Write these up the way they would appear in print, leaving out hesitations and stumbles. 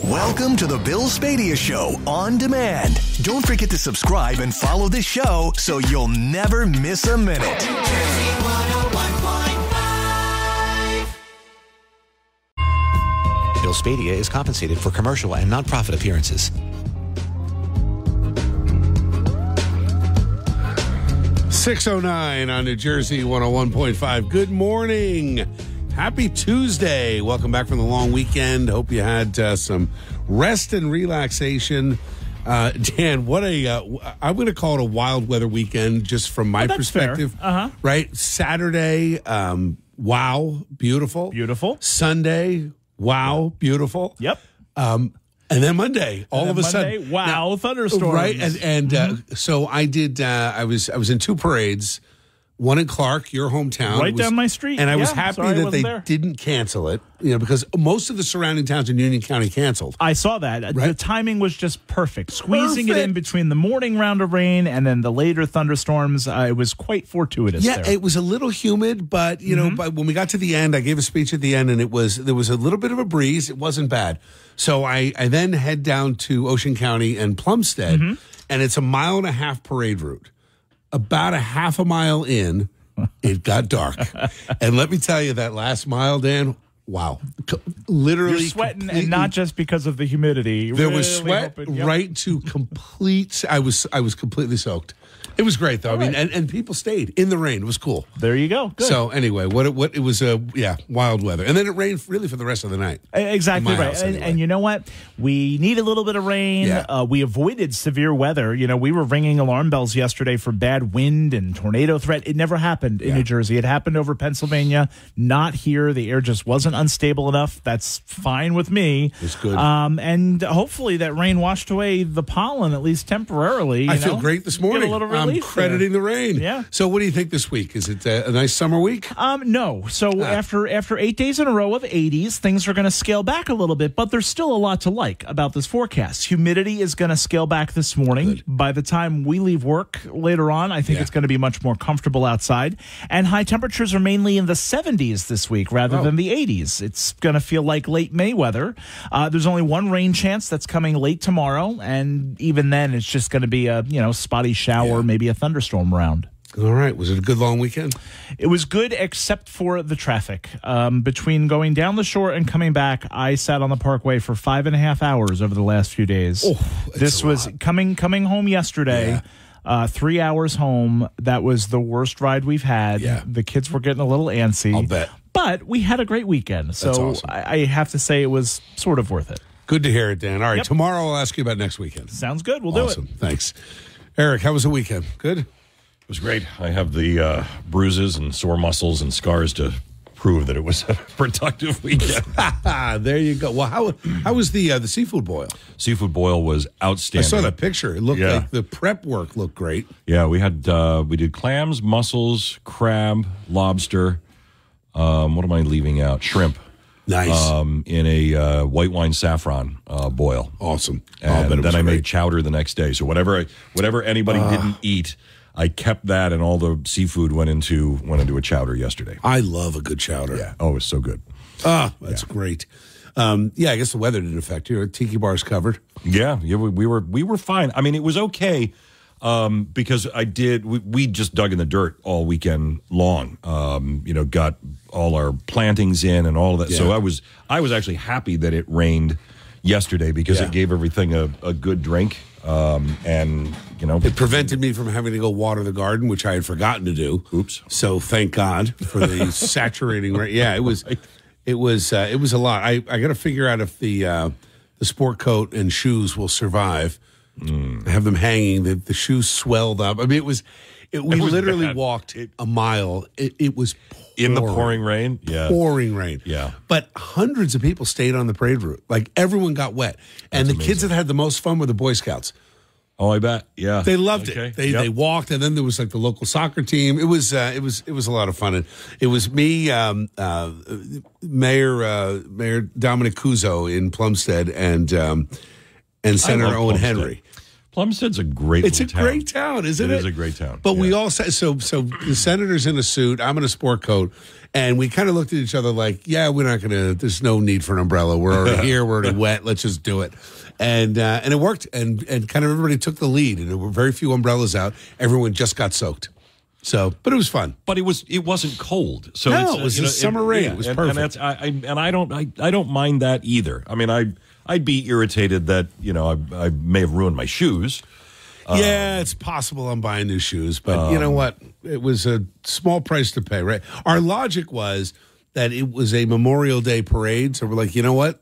Welcome to the Bill Spadea Show on demand. Don't forget to subscribe and follow this show so you'll never miss a minute. New Jersey 101.5. Bill Spadea is compensated for commercial and nonprofit appearances. 6:09 on New Jersey 101.5. Good morning. Happy Tuesday. Welcome back from the long weekend. Hope you had some rest and relaxation. Dan, what I'm going to call it a wild weather weekend just from my perspective. Right? Saturday, wow, beautiful. Beautiful. Sunday, wow, beautiful. Yep. And then Monday, all of a sudden, wow, thunderstorms. Right, and so I did. I was in two parades, one in Clark, your hometown, right down my street, and I was happy that they didn't cancel it. Because most of the surrounding towns in Union County canceled. I saw that. Right? The timing was just perfect, squeezing it in between the morning round of rain and then the later thunderstorms. It was quite fortuitous. Yeah, there. It was a little humid, but but when we got to the end, I gave a speech at the end, and there was a little bit of a breeze. It wasn't bad. So I then head down to Ocean County and Plumstead, and it's a 1.5 mile parade route. About a half a mile in, it got dark. And let me tell you, that last mile, Dan, wow. Literally You're sweating, and not just because of the humidity. There was sweat right to complete. I was completely soaked. It was great, though. All I mean, and people stayed in the rain. It was cool. There you go. Good. So anyway, it was wild weather, and then it rained really for the rest of the night. Exactly right. And you know what? We need a little bit of rain. Yeah. We avoided severe weather. We were ringing alarm bells yesterday for bad wind and tornado threat. It never happened in New Jersey. It happened over Pennsylvania. Not here. The air just wasn't unstable enough. That's fine with me. It's good. And hopefully that rain washed away the pollen, at least temporarily. I feel great this morning. Get a little I'm crediting the rain. Yeah. So what do you think this week? Is it a nice summer week? No. So after 8 days in a row of 80s, things are going to scale back a little bit, but there's still a lot to like about this forecast. Humidity is going to scale back this morning. Good. By the time we leave work later on, I think it's going to be much more comfortable outside. And high temperatures are mainly in the 70s this week rather than the 80s. It's going to feel like late May weather. There's only one rain chance that's coming late tomorrow, and even then it's just going to be a spotty shower, maybe a thunderstorm round. All right. Was it a good long weekend? It was good except for the traffic. Between going down the shore and coming back, I sat on the Parkway for 5.5 hours over the last few days. Oh, this was coming home yesterday. 3 hours home. That was the worst ride we've had. Yeah. The kids were getting a little antsy. I'll bet. But we had a great weekend. So awesome. I have to say it was sort of worth it. Good to hear it, Dan. All right. Yep. Tomorrow I'll ask you about next weekend. Sounds good. We'll do it. Awesome. Thanks. Eric, how was the weekend? Good? It was great. I have the bruises and sore muscles and scars to prove that it was a productive weekend. There you go. Well, how was the seafood boil? Seafood boil was outstanding. I saw that picture. It looked like the prep work looked great. Yeah, we did clams, mussels, crab, lobster. What am I leaving out? Shrimp. Nice. In a white wine saffron boil. Awesome. And then I made chowder the next day. So whatever anybody didn't eat, I kept that, and all the seafood went into a chowder yesterday. I love a good chowder. Yeah. Oh, it was so good. That's great. I guess the weather didn't affect you. Tiki bars covered. Yeah, we were fine. I mean, it was okay because we just dug in the dirt all weekend long. Got all our plantings in and all of that. Yeah. So I was actually happy that it rained yesterday because it gave everything a good drink. It prevented me from having to go water the garden, which I had forgotten to do. Oops. So thank God for the saturating rain. Yeah, it was a lot. I got to figure out if the sport coat and shoes will survive. I have them hanging. The shoes swelled up. I mean, we literally walked a mile. It was in the pouring rain. Yeah, pouring rain. Yeah, but hundreds of people stayed on the parade route. Like everyone got wet, and the kids that had the most fun were the Boy Scouts. Oh, I bet. Yeah, they loved it. They walked, and then there was like the local soccer team. It was a lot of fun. And it was me, Mayor Dominic Cuso in Plumstead, and Senator Owen Henry. Plumstead's a great It's a little town. great town, isn't it? It is a great town. But we yeah. all said, so the senator's in a suit, I'm in a sport coat, and we kind of looked at each other like, yeah, we're not going to, there's no need for an umbrella. We're already here, we're already wet, let's just do it. And it worked, and kind of everybody took the lead, and there were very few umbrellas out. Everyone just got soaked. So, but it was fun. But it wasn't cold. So No, it was a summer rain. It was perfect. And that's I don't mind that either. I mean, I'd be irritated that I may have ruined my shoes. Yeah, it's possible I'm buying new shoes, but you know what? It was a small price to pay, right? Our logic was that it was a Memorial Day parade, so we're like, you know what?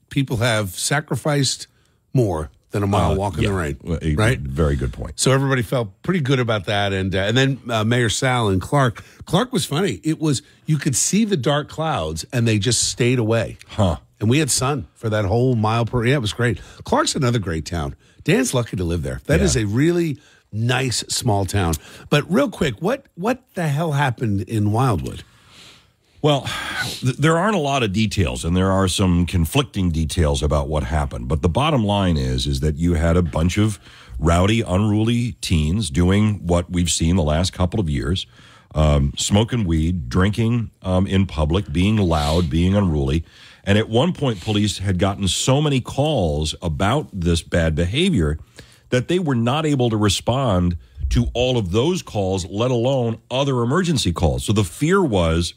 People have sacrificed more than a mile walk in the rain, right? Very good point. So everybody felt pretty good about that, and then Mayor Sal and Clark. Clark was funny. It was, you could see the dark clouds, and they just stayed away. Huh. And we had sun for that whole mile per. Yeah, it was great. Clark's another great town. Dan's lucky to live there. That is a really nice small town. But real quick, what the hell happened in Wildwood? Well, there aren't a lot of details, and there are some conflicting details about what happened. But the bottom line is that you had a bunch of rowdy, unruly teens doing what we've seen the last couple of years, smoking weed, drinking in public, being loud, being unruly. And at one point, police had gotten so many calls about this bad behavior that they were not able to respond to all of those calls, let alone other emergency calls. So the fear was,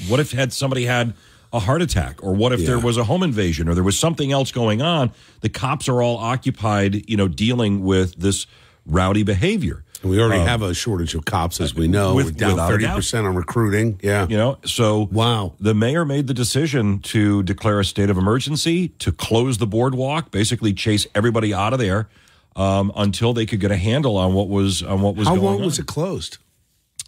what if somebody had a heart attack, or what if there was a home invasion, or there was something else going on? The cops are all occupied, dealing with this rowdy behavior. And we already have a shortage of cops, as we know. We're down 30% on recruiting. Yeah. So wow. The mayor made the decision to declare a state of emergency, to close the boardwalk, basically chase everybody out of there until they could get a handle on what was going on. How long was it closed?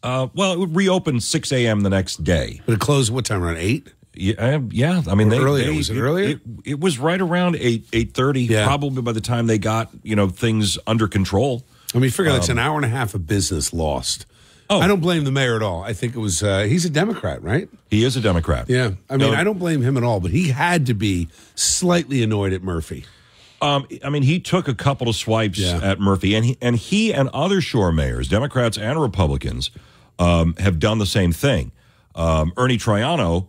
Well, it would reopen 6 a.m. the next day. But it closed what time? Around 8? Yeah. I mean, earlier. Was it earlier? It was right around 8:30. Yeah. Probably by the time they got things under control. I mean, figure that's an hour and a half of business lost. Oh. I don't blame the mayor at all. I think it was he's a Democrat, right? He is a Democrat. Yeah. I mean, I don't blame him at all, but he had to be slightly annoyed at Murphy. I mean, he took a couple of swipes at Murphy, and he and other shore mayors, Democrats and Republicans, have done the same thing. Ernie Triano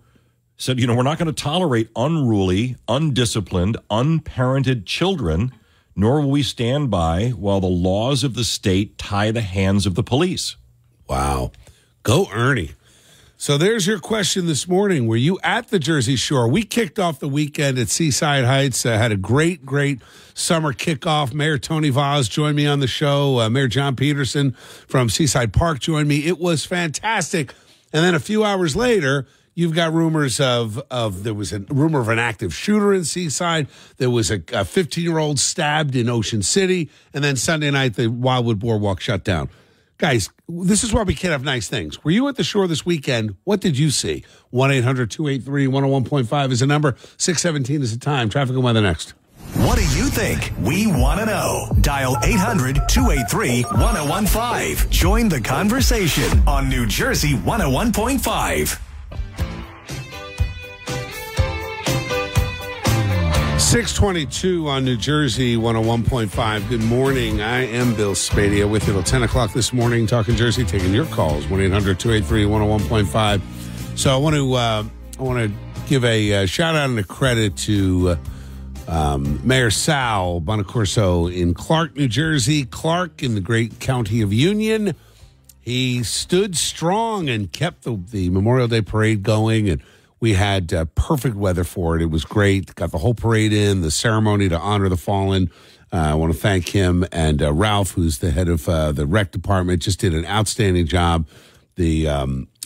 said, we're not going to tolerate unruly, undisciplined, unparented children, nor will we stand by while the laws of the state tie the hands of the police. Wow. Go Ernie. So there's your question this morning. Were you at the Jersey Shore? We kicked off the weekend at Seaside Heights, had a great summer kickoff. Mayor Tony Vaz joined me on the show. Mayor John Peterson from Seaside Park joined me. It was fantastic. And then a few hours later, you've got rumors there was a rumor of an active shooter in Seaside. There was a 15-year-old stabbed in Ocean City. And then Sunday night, the Wildwood Boardwalk shut down. Guys, this is why we can't have nice things. Were you at the shore this weekend? What did you see? 1-800-283-101.5 is the number. 6:17 is the time. Traffic and weather next. What do you think? We want to know. Dial 800-283-1015. Join the conversation on New Jersey 101.5. 6:22 on New Jersey 101.5. Good morning. I am Bill Spadea with you till 10 o'clock this morning, talking Jersey, taking your calls, 1-800-283-101.5. So I want to give a shout out and a credit to Mayor Sal Bonacorso in Clark, New Jersey. Clark in the great county of Union. He stood strong and kept the Memorial Day parade going, and we had perfect weather for it. It was great. Got the whole parade in, the ceremony to honor the fallen. I want to thank him, and Ralph, who's the head of the rec department, just did an outstanding job. The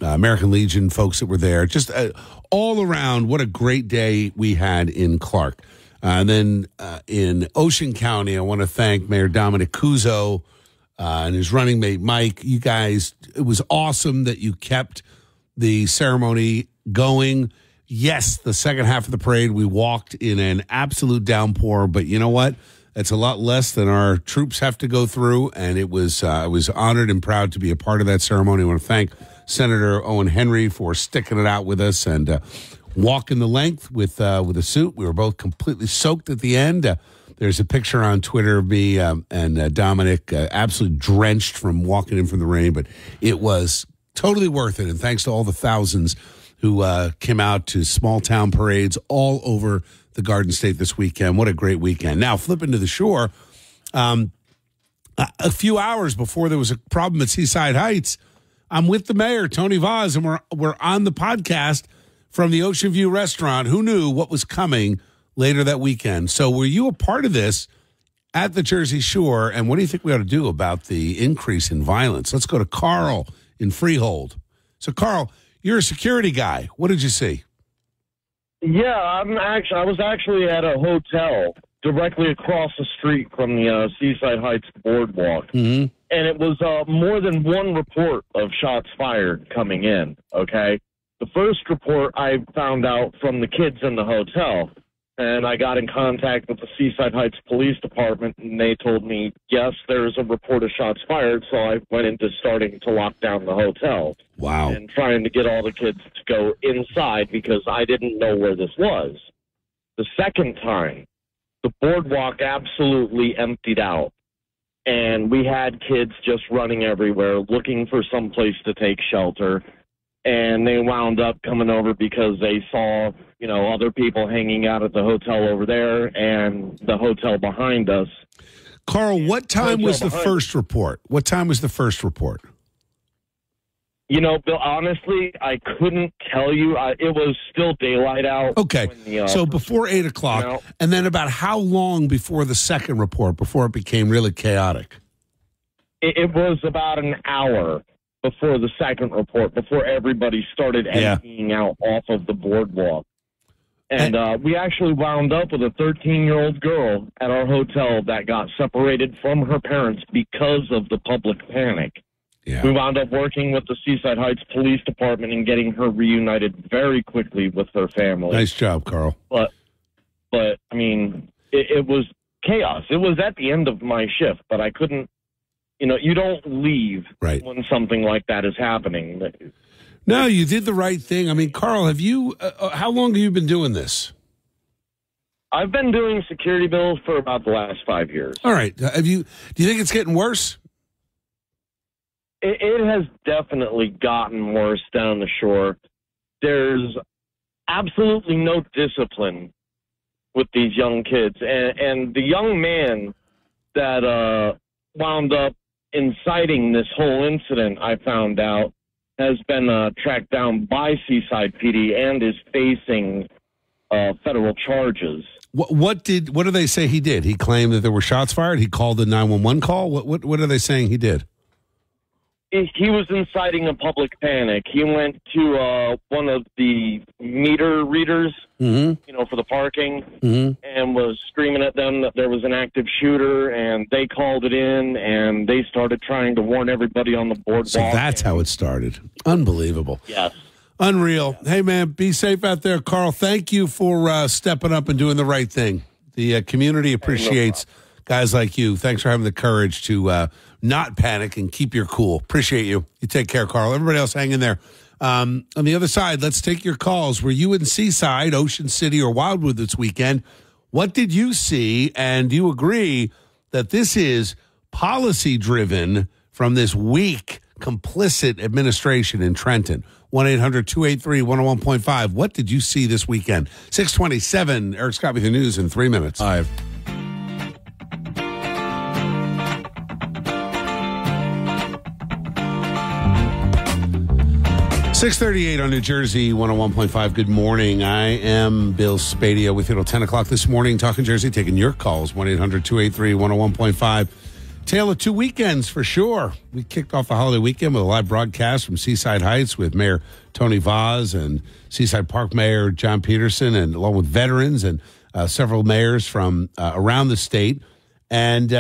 American Legion folks that were there, just all around, what a great day we had in Clark. And then in Ocean County, I want to thank Mayor Dominic Cuso and his running mate, Mike. You guys, it was awesome that you kept the ceremony going. Yes, the second half of the parade, we walked in an absolute downpour, but you know what? That's a lot less than our troops have to go through, and I was honored and proud to be a part of that ceremony. I want to thank Senator Owen Henry for sticking it out with us and walking the length with a suit. We were both completely soaked at the end, There's a picture on Twitter of me and Dominic absolutely drenched from walking in from the rain, but it was totally worth it. And thanks to all the thousands who came out to small town parades all over the Garden State this weekend. What a great weekend. Now, flipping to the shore, a few hours before there was a problem at Seaside Heights, I'm with the mayor, Tony Vaz, and we're on the podcast from the Ocean View restaurant. Who knew what was coming later that weekend? So were you a part of this at the Jersey Shore, and what do you think we ought to do about the increase in violence? Let's go to Carl in Freehold. So, Carl, you're a security guy. What did you see? Yeah, I was actually at a hotel directly across the street from the Seaside Heights boardwalk. Mm-hmm. And it was more than one report of shots fired coming in, okay? The first report I found out from the kids in the hotel, and I got in contact with the Seaside Heights Police Department, and they told me, yes, there's a report of shots fired, so I went into starting to lock down the hotel. Wow. And trying to get all the kids to go inside because I didn't know where this was. The second time, the boardwalk absolutely emptied out, and we had kids just running everywhere looking for some place to take shelter, and they wound up coming over because they saw, other people hanging out at the hotel over there and the hotel behind us. Carl, what time was the first report? What time was the first report? Bill, honestly, I couldn't tell you. It was still daylight out. Okay, so before 8 o'clock, and then about how long before the second report, before it became really chaotic? It was about an hour before the second report, before everybody started emptying out off of the boardwalk. And we actually wound up with a 13-year-old girl at our hotel that got separated from her parents because of the public panic. Yeah. We wound up working with the Seaside Heights Police Department and getting her reunited very quickly with her family. Nice job, Carl. But I mean, it was chaos. It was at the end of my shift, but I couldn't, you don't leave when something like that is happening. No, you did the right thing. I mean, Carl, have you, how long have you been doing this? I've been doing security bills for about the last 5 years. All right. Do you think it's getting worse? It has definitely gotten worse down the shore. There's absolutely no discipline with these young kids. And the young man that wound up inciting this whole incident, I found out, has been tracked down by Seaside PD and is facing federal charges. What do they say he did? He claimed that there were shots fired? He called the 911 call? What are they saying he did? He was inciting a public panic. He went to one of the meter readers, for the parking, and was screaming at them that there was an active shooter, and they called it in, and they started trying to warn everybody on the boardwalk. So that's how it started. Unbelievable. Yes. Unreal. Hey, man, be safe out there. Carl, thank you for stepping up and doing the right thing. The community appreciates guys like you. Thanks for having the courage to not panic and keep your cool. Appreciate you. You take care, Carl. Everybody else, hang in there. On the other side, let's take your calls. Were you in Seaside, Ocean City, or Wildwood this weekend? What did you see? And do you agree that this is policy-driven from this weak, complicit administration in Trenton? 1-800-283-101.5. What did you see this weekend? 627, Eric Scott with the news in 3 minutes. 6:38 on New Jersey 101.5. Good morning. I am Bill Spadea with you till 10 o'clock this morning. Talking Jersey, taking your calls. 1-800-283-101.5. Tale of two weekends for sure. We kicked off the holiday weekend with a live broadcast from Seaside Heights with Mayor Tony Vaz and Seaside Park Mayor John Peterson, and along with veterans and several mayors from around the state. And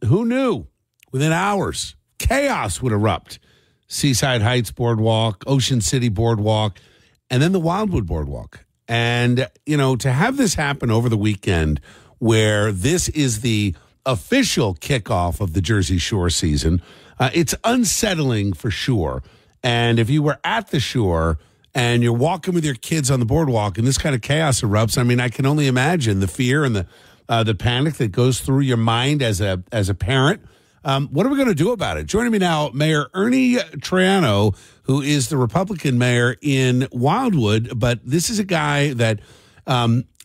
who knew? Within hours, chaos would erupt. Seaside Heights Boardwalk, Ocean City Boardwalk, and then the Wildwood Boardwalk. And, to have this happen over the weekend where this is the official kickoff of the Jersey Shore season, it's unsettling for sure. And if you were at the shore and you're walking with your kids on the boardwalk and this kind of chaos erupts, I mean, I can only imagine the fear and the panic that goes through your mind as a parent. What are we going to do about it? Joining me now, Mayor Ernie Triano, who is the Republican mayor in Wildwood, but this is a guy that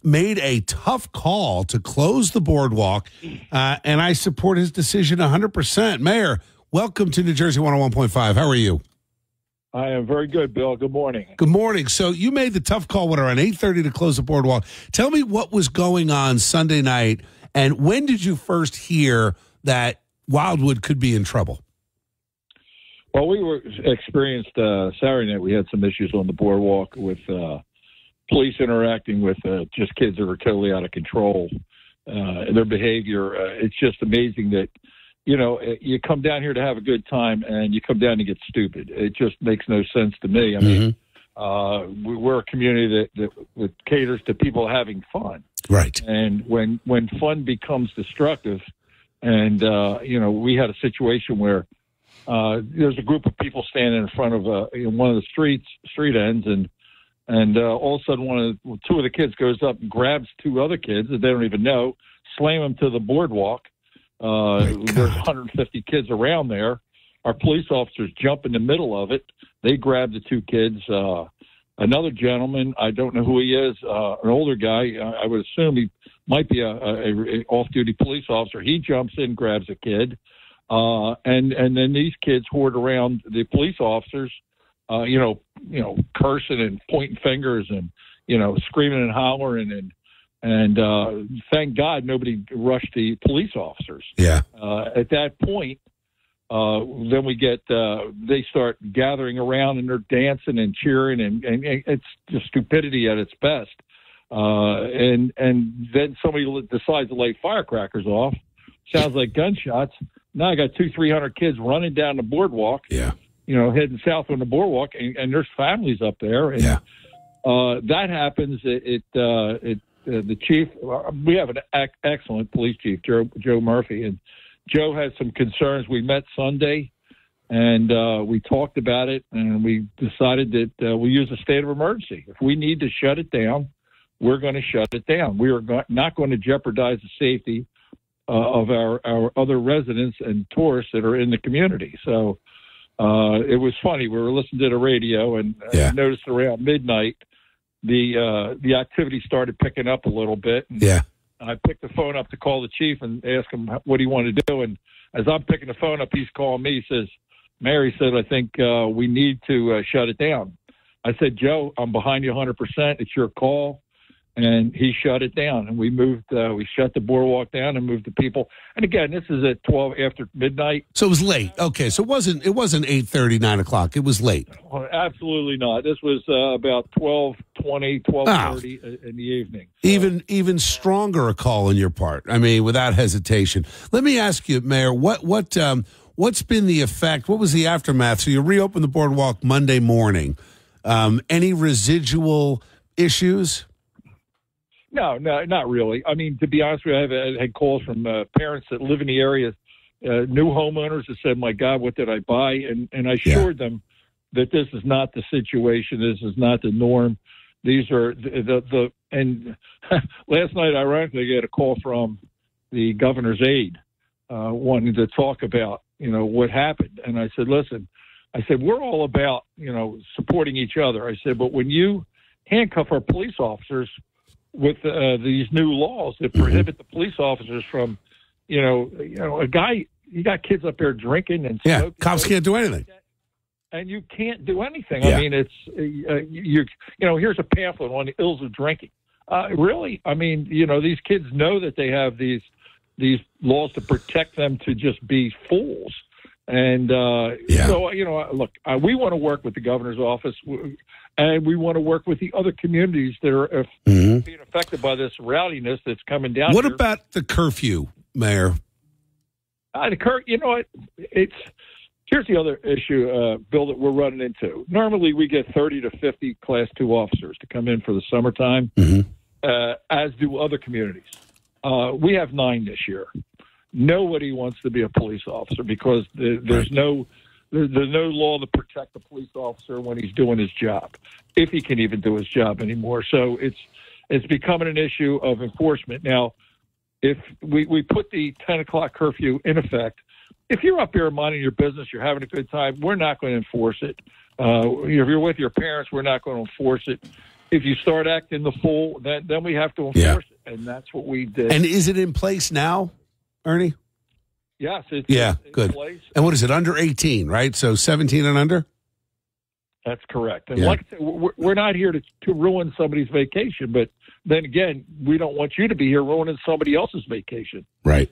made a tough call to close the boardwalk, and I support his decision 100%. Mayor, welcome to New Jersey 101.5. How are you? I am very good, Bill. Good morning. Good morning. So you made the tough call, around 8:30 to close the boardwalk. Tell me what was going on Sunday night, and when did you first hear that Wildwood could be in trouble? Well, we experienced Saturday night. We had some issues on the boardwalk with police interacting with just kids that are totally out of control. Their behavior, it's just amazing that, you come down here to have a good time and you come down to get stupid. It just makes no sense to me. I mean, we're a community that caters to people having fun. Right. And when fun becomes destructive, and, we had a situation where there's a group of people standing in front of one of the street ends, and all of a sudden two of the kids goes up and grabs two other kids that they don't even know, slam them to the boardwalk. There's 150 kids around there. Our police officers jump in the middle of it. They grab the two kids. Another gentleman, I don't know who he is, an older guy. I would assume he might be a off-duty police officer. He jumps in, grabs a kid, and then these kids hoard around the police officers, cursing and pointing fingers and screaming and hollering and thank God nobody rushed the police officers. Yeah. At that point, then we get they start gathering around and they're dancing and cheering and it's just stupidity at its best. And then somebody decides to light firecrackers off. Sounds like gunshots. Now I got 200-300 kids running down the boardwalk. Yeah. Heading south on the boardwalk, and there's families up there. And, that happens. The chief. We have an excellent police chief, Joe Murphy, and Joe had some concerns. We met Sunday, and we talked about it, and we decided that we use a state of emergency. If we need to shut it down, we're going to shut it down. We are not going to jeopardize the safety of our other residents and tourists that are in the community. So it was funny. We were listening to the radio, and I noticed around midnight the activity started picking up a little bit. And I picked the phone up to call the chief and ask him what he wanted to do. And as I'm picking the phone up, he's calling me. He says, Mary said, I think we need to shut it down. I said, Joe, I'm behind you 100%. It's your call. And he shut it down. And we shut the boardwalk down and moved the people. And again, this is at 12 after midnight. So it was late. Okay. So it wasn't 8:30, 9 o'clock. It was late. Oh, absolutely not. This was about 12:20, 12:30 in the evening. So. Even stronger a call on your part. I mean, without hesitation. Let me ask you, Mayor, what's been the effect? What was the aftermath? So you reopened the boardwalk Monday morning. Any residual issues? No, not really. I mean, to be honest with you, I had calls from parents that live in the area, new homeowners that said, my God, what did I buy? And I assured them that this is not the situation. This is not the norm. These are and last night, ironically, I got a call from the governor's aide wanting to talk about, what happened. And I said, listen, we're all about, supporting each other. I said, but when you handcuff our police officers with these new laws that prohibit the police officers from, a guy, you got kids up there drinking and smoking. Cops can't do anything. And you can't do anything. I mean, it's, here's a pamphlet on the ills of drinking. Really? I mean, these kids know that they have these laws to protect them to just be fools. And so, look, we want to work with the governor's office, and we want to work with the other communities that are being affected by this rowdiness that's coming down. What about the curfew, Mayor? You know what? Here's the other issue, Bill, that we're running into. Normally, we get 30 to 50 Class 2 officers to come in for the summertime, as do other communities. We have 9 this year. Nobody wants to be a police officer because there's no law to protect the police officer when he's doing his job, if he can even do his job anymore. So it's becoming an issue of enforcement. Now, if we put the 10 o'clock curfew in effect, if you're up here minding your business, you're having a good time, we're not going to enforce it. If you're with your parents, we're not going to enforce it. If you start acting the fool, then we have to enforce it, and that's what we did. And is it in place now, Ernie? Yes, it's good. in place. And what is it, under 18, right? So 17 and under? That's correct. And like I said, we're not here to ruin somebody's vacation, but then again, we don't want you to be here ruining somebody else's vacation. Right.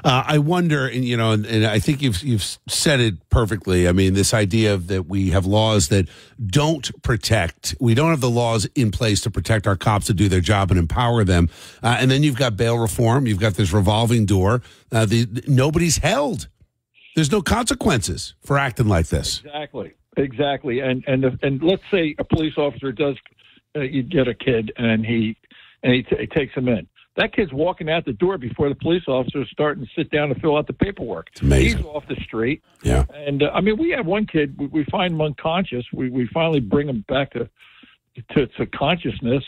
I wonder, and I think you've said it perfectly. I mean, this idea of that we have laws that don't protect. We don't have the laws in place to protect our cops to do their job and empower them. And then you've got bail reform. You've got this revolving door. Nobody's held. There's no consequences for acting like this. Exactly. And let's say a police officer does you get a kid and he takes him in. That kid's walking out the door before the police officer is starting to sit down and fill out the paperwork. It's amazing. He's off the street. Yeah. And, we have one kid, we find him unconscious. We finally bring him back to consciousness.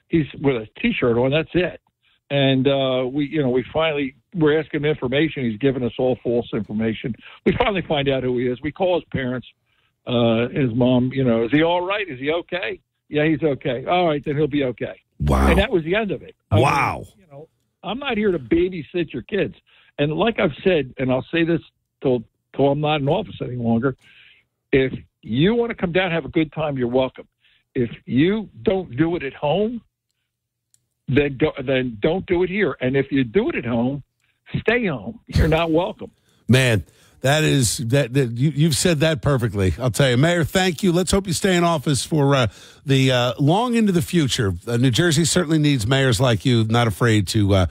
He's with a T-shirt on, that's it. And we're asking him information. He's giving us all false information. We finally find out who he is. We call his parents, his mom, is he all right? Is he okay? Yeah, he's okay. All right, then he'll be okay. Wow. And that was the end of it. Wow. I'm not here to babysit your kids. And like I've said, and I'll say this till I'm not in office any longer, if you want to come down and have a good time, you're welcome. If you don't do it at home, then don't do it here. And if you do it at home, stay home. You're not welcome. Man, you've said that perfectly. I'll tell you, Mayor, thank you. Let's hope you stay in office for the long into the future. New Jersey certainly needs mayors like you, not afraid to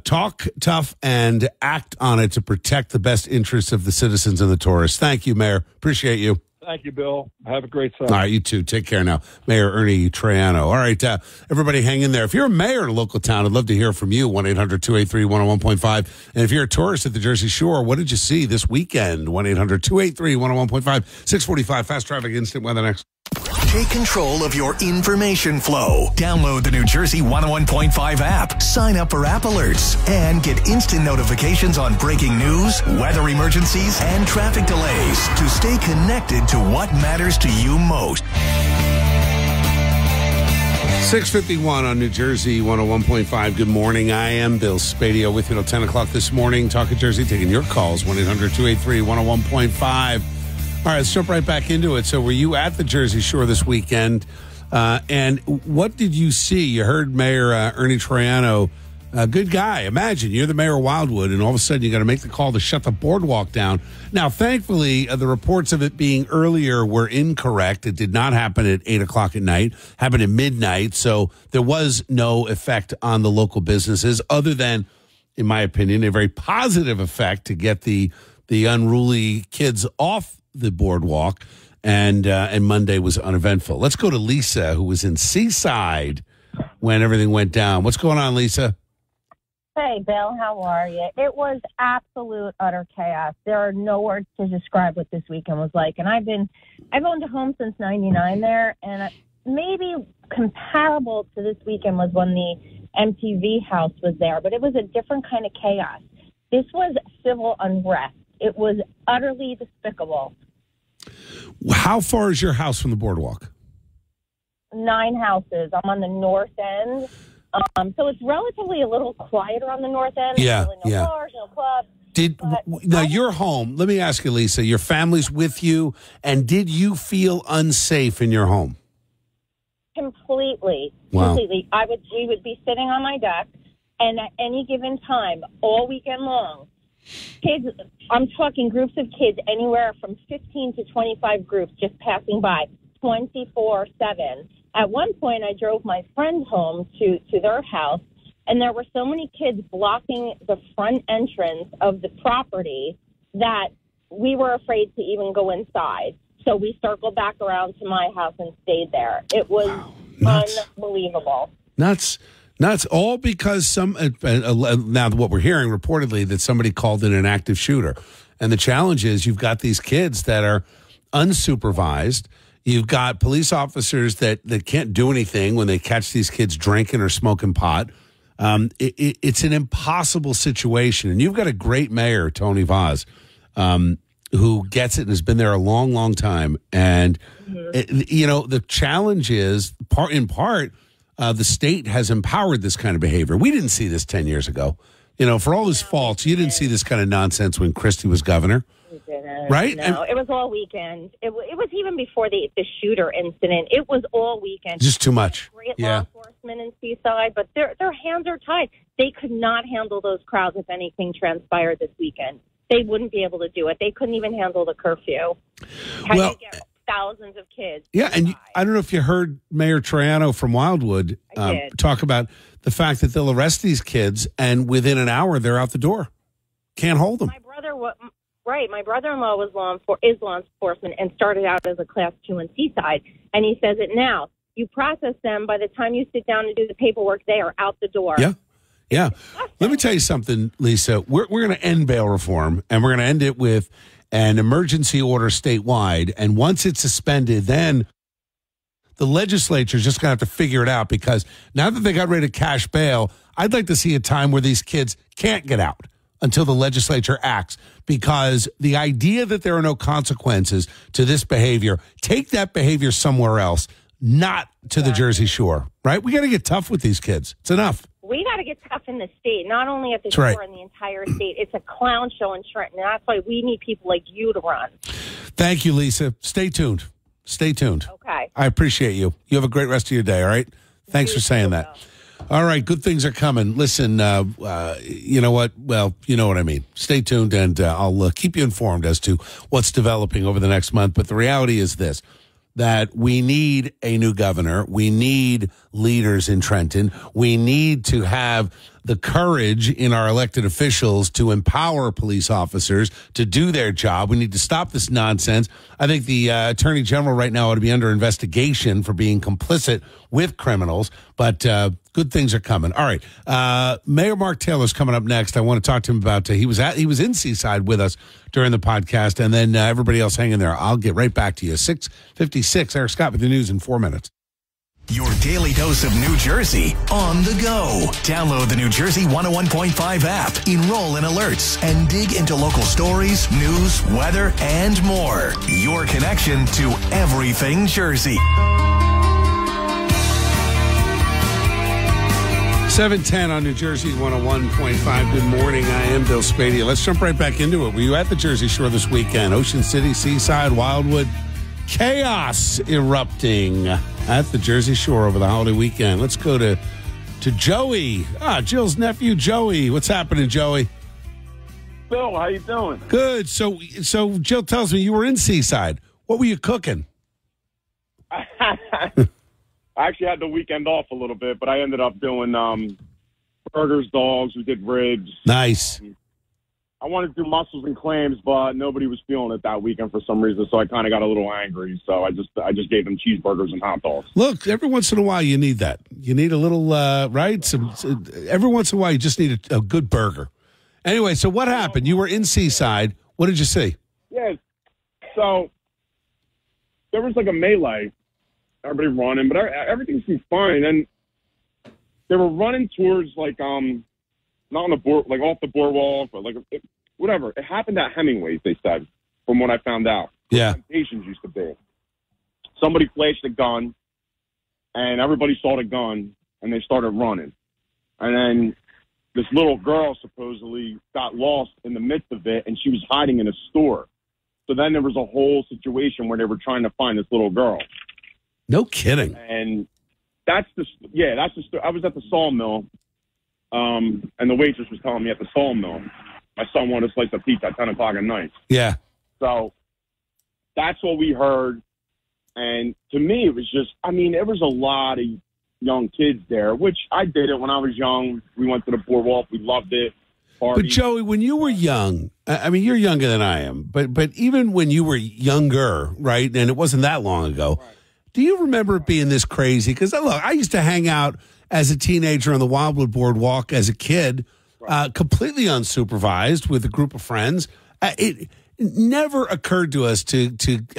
talk tough and act on it to protect the best interests of the citizens and the tourists. Thank you, Mayor. Appreciate you. Thank you, Bill. Have a great summer. All right, you too. Take care now. Mayor Ernie Triano. All right, everybody hang in there. If you're a mayor in a local town, I'd love to hear from you, 1-800-283-101.5. And if you're a tourist at the Jersey Shore, what did you see this weekend? 1-800-283-101.5. 645 Fast Traffic Instant Weather next. Take control of your information flow. Download the New Jersey 101.5 app. Sign up for app alerts and get instant notifications on breaking news, weather emergencies, and traffic delays to stay connected to what matters to you most. 6:51 on New Jersey 101.5. Good morning. I am Bill Spadea with you till 10 o'clock this morning. Talking Jersey, taking your calls, 1-800-283-101.5. All right, let's jump right back into it. So were you at the Jersey Shore this weekend? And what did you see? You heard Mayor Ernie Triano, a good guy. Imagine you're the mayor of Wildwood, and all of a sudden you got to make the call to shut the boardwalk down. Now, thankfully, the reports of it being earlier were incorrect. It did not happen at 8 o'clock at night. It happened at midnight. So there was no effect on the local businesses other than, in my opinion, a very positive effect to get the unruly kids off the boardwalk, and Monday was uneventful. Let's go to Lisa, who was in Seaside when everything went down. What's going on, Lisa? Hey, Bill, how are you? It was absolute utter chaos. There are no words to describe what this weekend was like. And I've owned a home since '99 there, and maybe comparable to this weekend was when the MTV house was there, but it was a different kind of chaos. This was civil unrest. It was utterly despicable. How far is your house from the boardwalk? 9 houses. I'm on the north end. So it's relatively a little quieter on the north end. Yeah, really no bars, no clubs. Now, your home, let me ask you, Lisa, your family's with you, and did you feel unsafe in your home? Completely. Wow. Completely. We would be sitting on my deck, and at any given time, all weekend long, kids, I'm talking groups of kids, anywhere from 15 to 25 groups just passing by 24/7. At one point, I drove my friend home to their house, and there were so many kids blocking the front entrance of the property that we were afraid to even go inside. So we circled back around to my house and stayed there. It was unbelievable. Nuts, all because now what we're hearing reportedly that somebody called in an active shooter. And the challenge is you've got these kids that are unsupervised. You've got police officers that can't do anything when they catch these kids drinking or smoking pot. It's an impossible situation. And you've got a great mayor, Tony Vaz, who gets it and has been there a long, long time. And, the challenge is, in part, the state has empowered this kind of behavior. We didn't see this 10 years ago. For all his faults, you didn't see this kind of nonsense when Christie was governor. We didn't. Right? No, it was all weekend. It was even before the shooter incident. It was all weekend. Just too much. Great law enforcement in Seaside, but their hands are tied. They could not handle those crowds if anything transpired this weekend. They wouldn't be able to do it. They couldn't even handle the curfew. How do you get thousands of kids? Yeah, and I don't know if you heard Mayor Troiano from Wildwood talk about the fact that they'll arrest these kids, and within an hour they're out the door. Can't hold them. My brother-in-law is law enforcement and started out as a Class 2 in Seaside, and he says it now. You process them. By the time you sit down and do the paperwork, they are out the door. Yeah. Let me tell you something, Lisa. We're going to end bail reform, and we're going to end it with an emergency order statewide. And once it's suspended, then the legislature is just going to have to figure it out, because now that they got rid of cash bail, I'd like to see a time where these kids can't get out until the legislature acts, because the idea that there are no consequences to this behavior, take that behavior somewhere else, not to the Jersey Shore, right? We got to get tough with these kids. It's enough. We got to get tough in the state, not only at the shore, in the entire state. It's a clown show in Trenton, and that's why we need people like you to run. Thank you, Lisa. Stay tuned. Okay. I appreciate you. You have a great rest of your day, all right? Thanks for saying that. All right, good things are coming. Listen, you know what? Well, you know what I mean. Stay tuned, and I'll keep you informed as to what's developing over the next month. But the reality is this, that we need a new governor. We need leaders in Trenton. We need to have the courage in our elected officials to empower police officers to do their job. We need to stop this nonsense. I think the Attorney General right now ought to be under investigation for being complicit with criminals, but good things are coming. All right. Mayor Mark Taylor's coming up next. I want to talk to him about, he was in Seaside with us during the podcast, and then everybody else hanging there. I'll get right back to you. 6:56, Eric Scott with the news in 4 minutes. Your daily dose of New Jersey on the go. Download the New Jersey 101.5 app, enroll in alerts, and dig into local stories, news, weather, and more. Your connection to everything Jersey. 7:10 on New Jersey 101.5. Good morning. I am Bill Spadea. Let's jump right back into it. Were you at the Jersey Shore this weekend? Ocean City, Seaside, Wildwood. Chaos erupting at the Jersey Shore over the holiday weekend. Let's go to Joey. Jill's nephew, Joey. What's happening, Joey? Bill, how you doing? Good. So Jill tells me you were in Seaside. What were you cooking? I actually had the weekend off a little bit, but I ended up doing burgers, dogs. We did ribs. Nice. I wanted to do mussels and clams, but nobody was feeling it that weekend for some reason, so I kind of got a little angry. So I just gave them cheeseburgers and hot dogs. Look, every once in a while you need that. You need a little, right? Every once in a while you just need a good burger. Anyway, so what happened? You were in Seaside. What did you see? Yeah, so there was like a melee. Everybody running, but everything seemed fine. And they were running towards not on the board, like off the boardwalk, but whatever. It happened at Hemingway's, they said, from what I found out. Yeah. Temptations used to be. Somebody flashed a gun, and everybody saw the gun, and they started running. And then this little girl supposedly got lost in the midst of it, and she was hiding in a store. So then there was a whole situation where they were trying to find this little girl. No kidding. And that's the story. I was at the sawmill. And the waitress was telling me at the sawmill, my son wanted a slice of pizza at 10 o'clock at night. Yeah. So that's what we heard. And to me, it was just, there was a lot of young kids there, which I did it when I was young. We went to the boardwalk. We loved it. Party. But Joey, when you were young, you're younger than I am, but even when you were younger, right, and it wasn't that long ago, right. Do you remember it being this crazy? Because, look, I used to hang out as a teenager on the Wildwood Boardwalk as a kid, right. Completely unsupervised with a group of friends. It never occurred to us to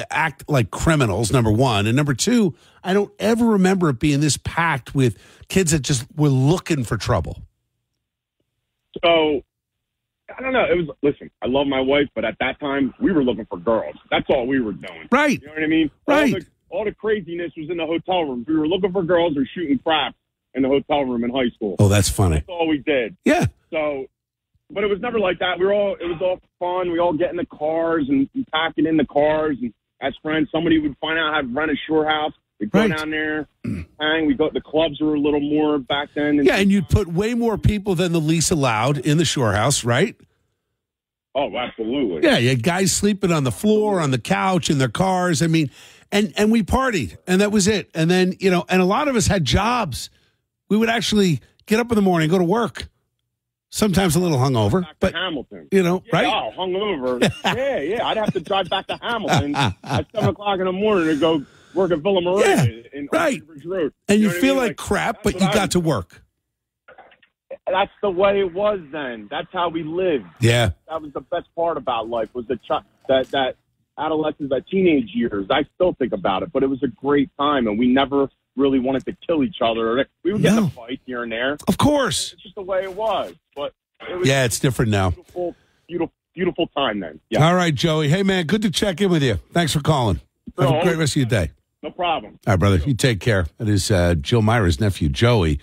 act like criminals, number one. And number two, I don't ever remember it being this packed with kids that just were looking for trouble. So, I don't know. Listen, I love my wife, but at that time, we were looking for girls. That's all we were doing. Right. You know what I mean? Right. All the craziness was in the hotel rooms. We were looking for girls or shooting crap in the hotel room in high school. Oh, that's funny. That's all we did. Yeah. So, but it was never like that. It was all fun. We all get in the cars and packing in the cars. And as friends, somebody would find out how to rent a shore house. We'd go down there, hang. The clubs were a little more back then. And you'd put way more people than the lease allowed in the shore house, right? Oh, absolutely. Yeah, you had guys sleeping on the floor, on the couch, in their cars. I mean, and we partied, and that was it. And then, and a lot of us had jobs. We would actually get up in the morning, go to work. Sometimes a little hungover, but Hamilton, right? Oh, hungover. yeah. I'd have to drive back to Hamilton at 7:00 in the morning to go work at Villa Maria in right. Road. And you feel like crap, but you got to work. That's the way it was then. That's how we lived. Yeah, that was the best part about life was that adolescence, that teenage years. I still think about it, but it was a great time, and we never really wanted to kill each other. We would get in a fight here and there. Of course. It's just the way it was. But it was it's different now. Beautiful time then. Yeah. All right, Joey. Hey, man, good to check in with you. Thanks for calling. Have a great rest of your day. No problem. All right, brother. You take care. That is Jill Myra's nephew, Joey,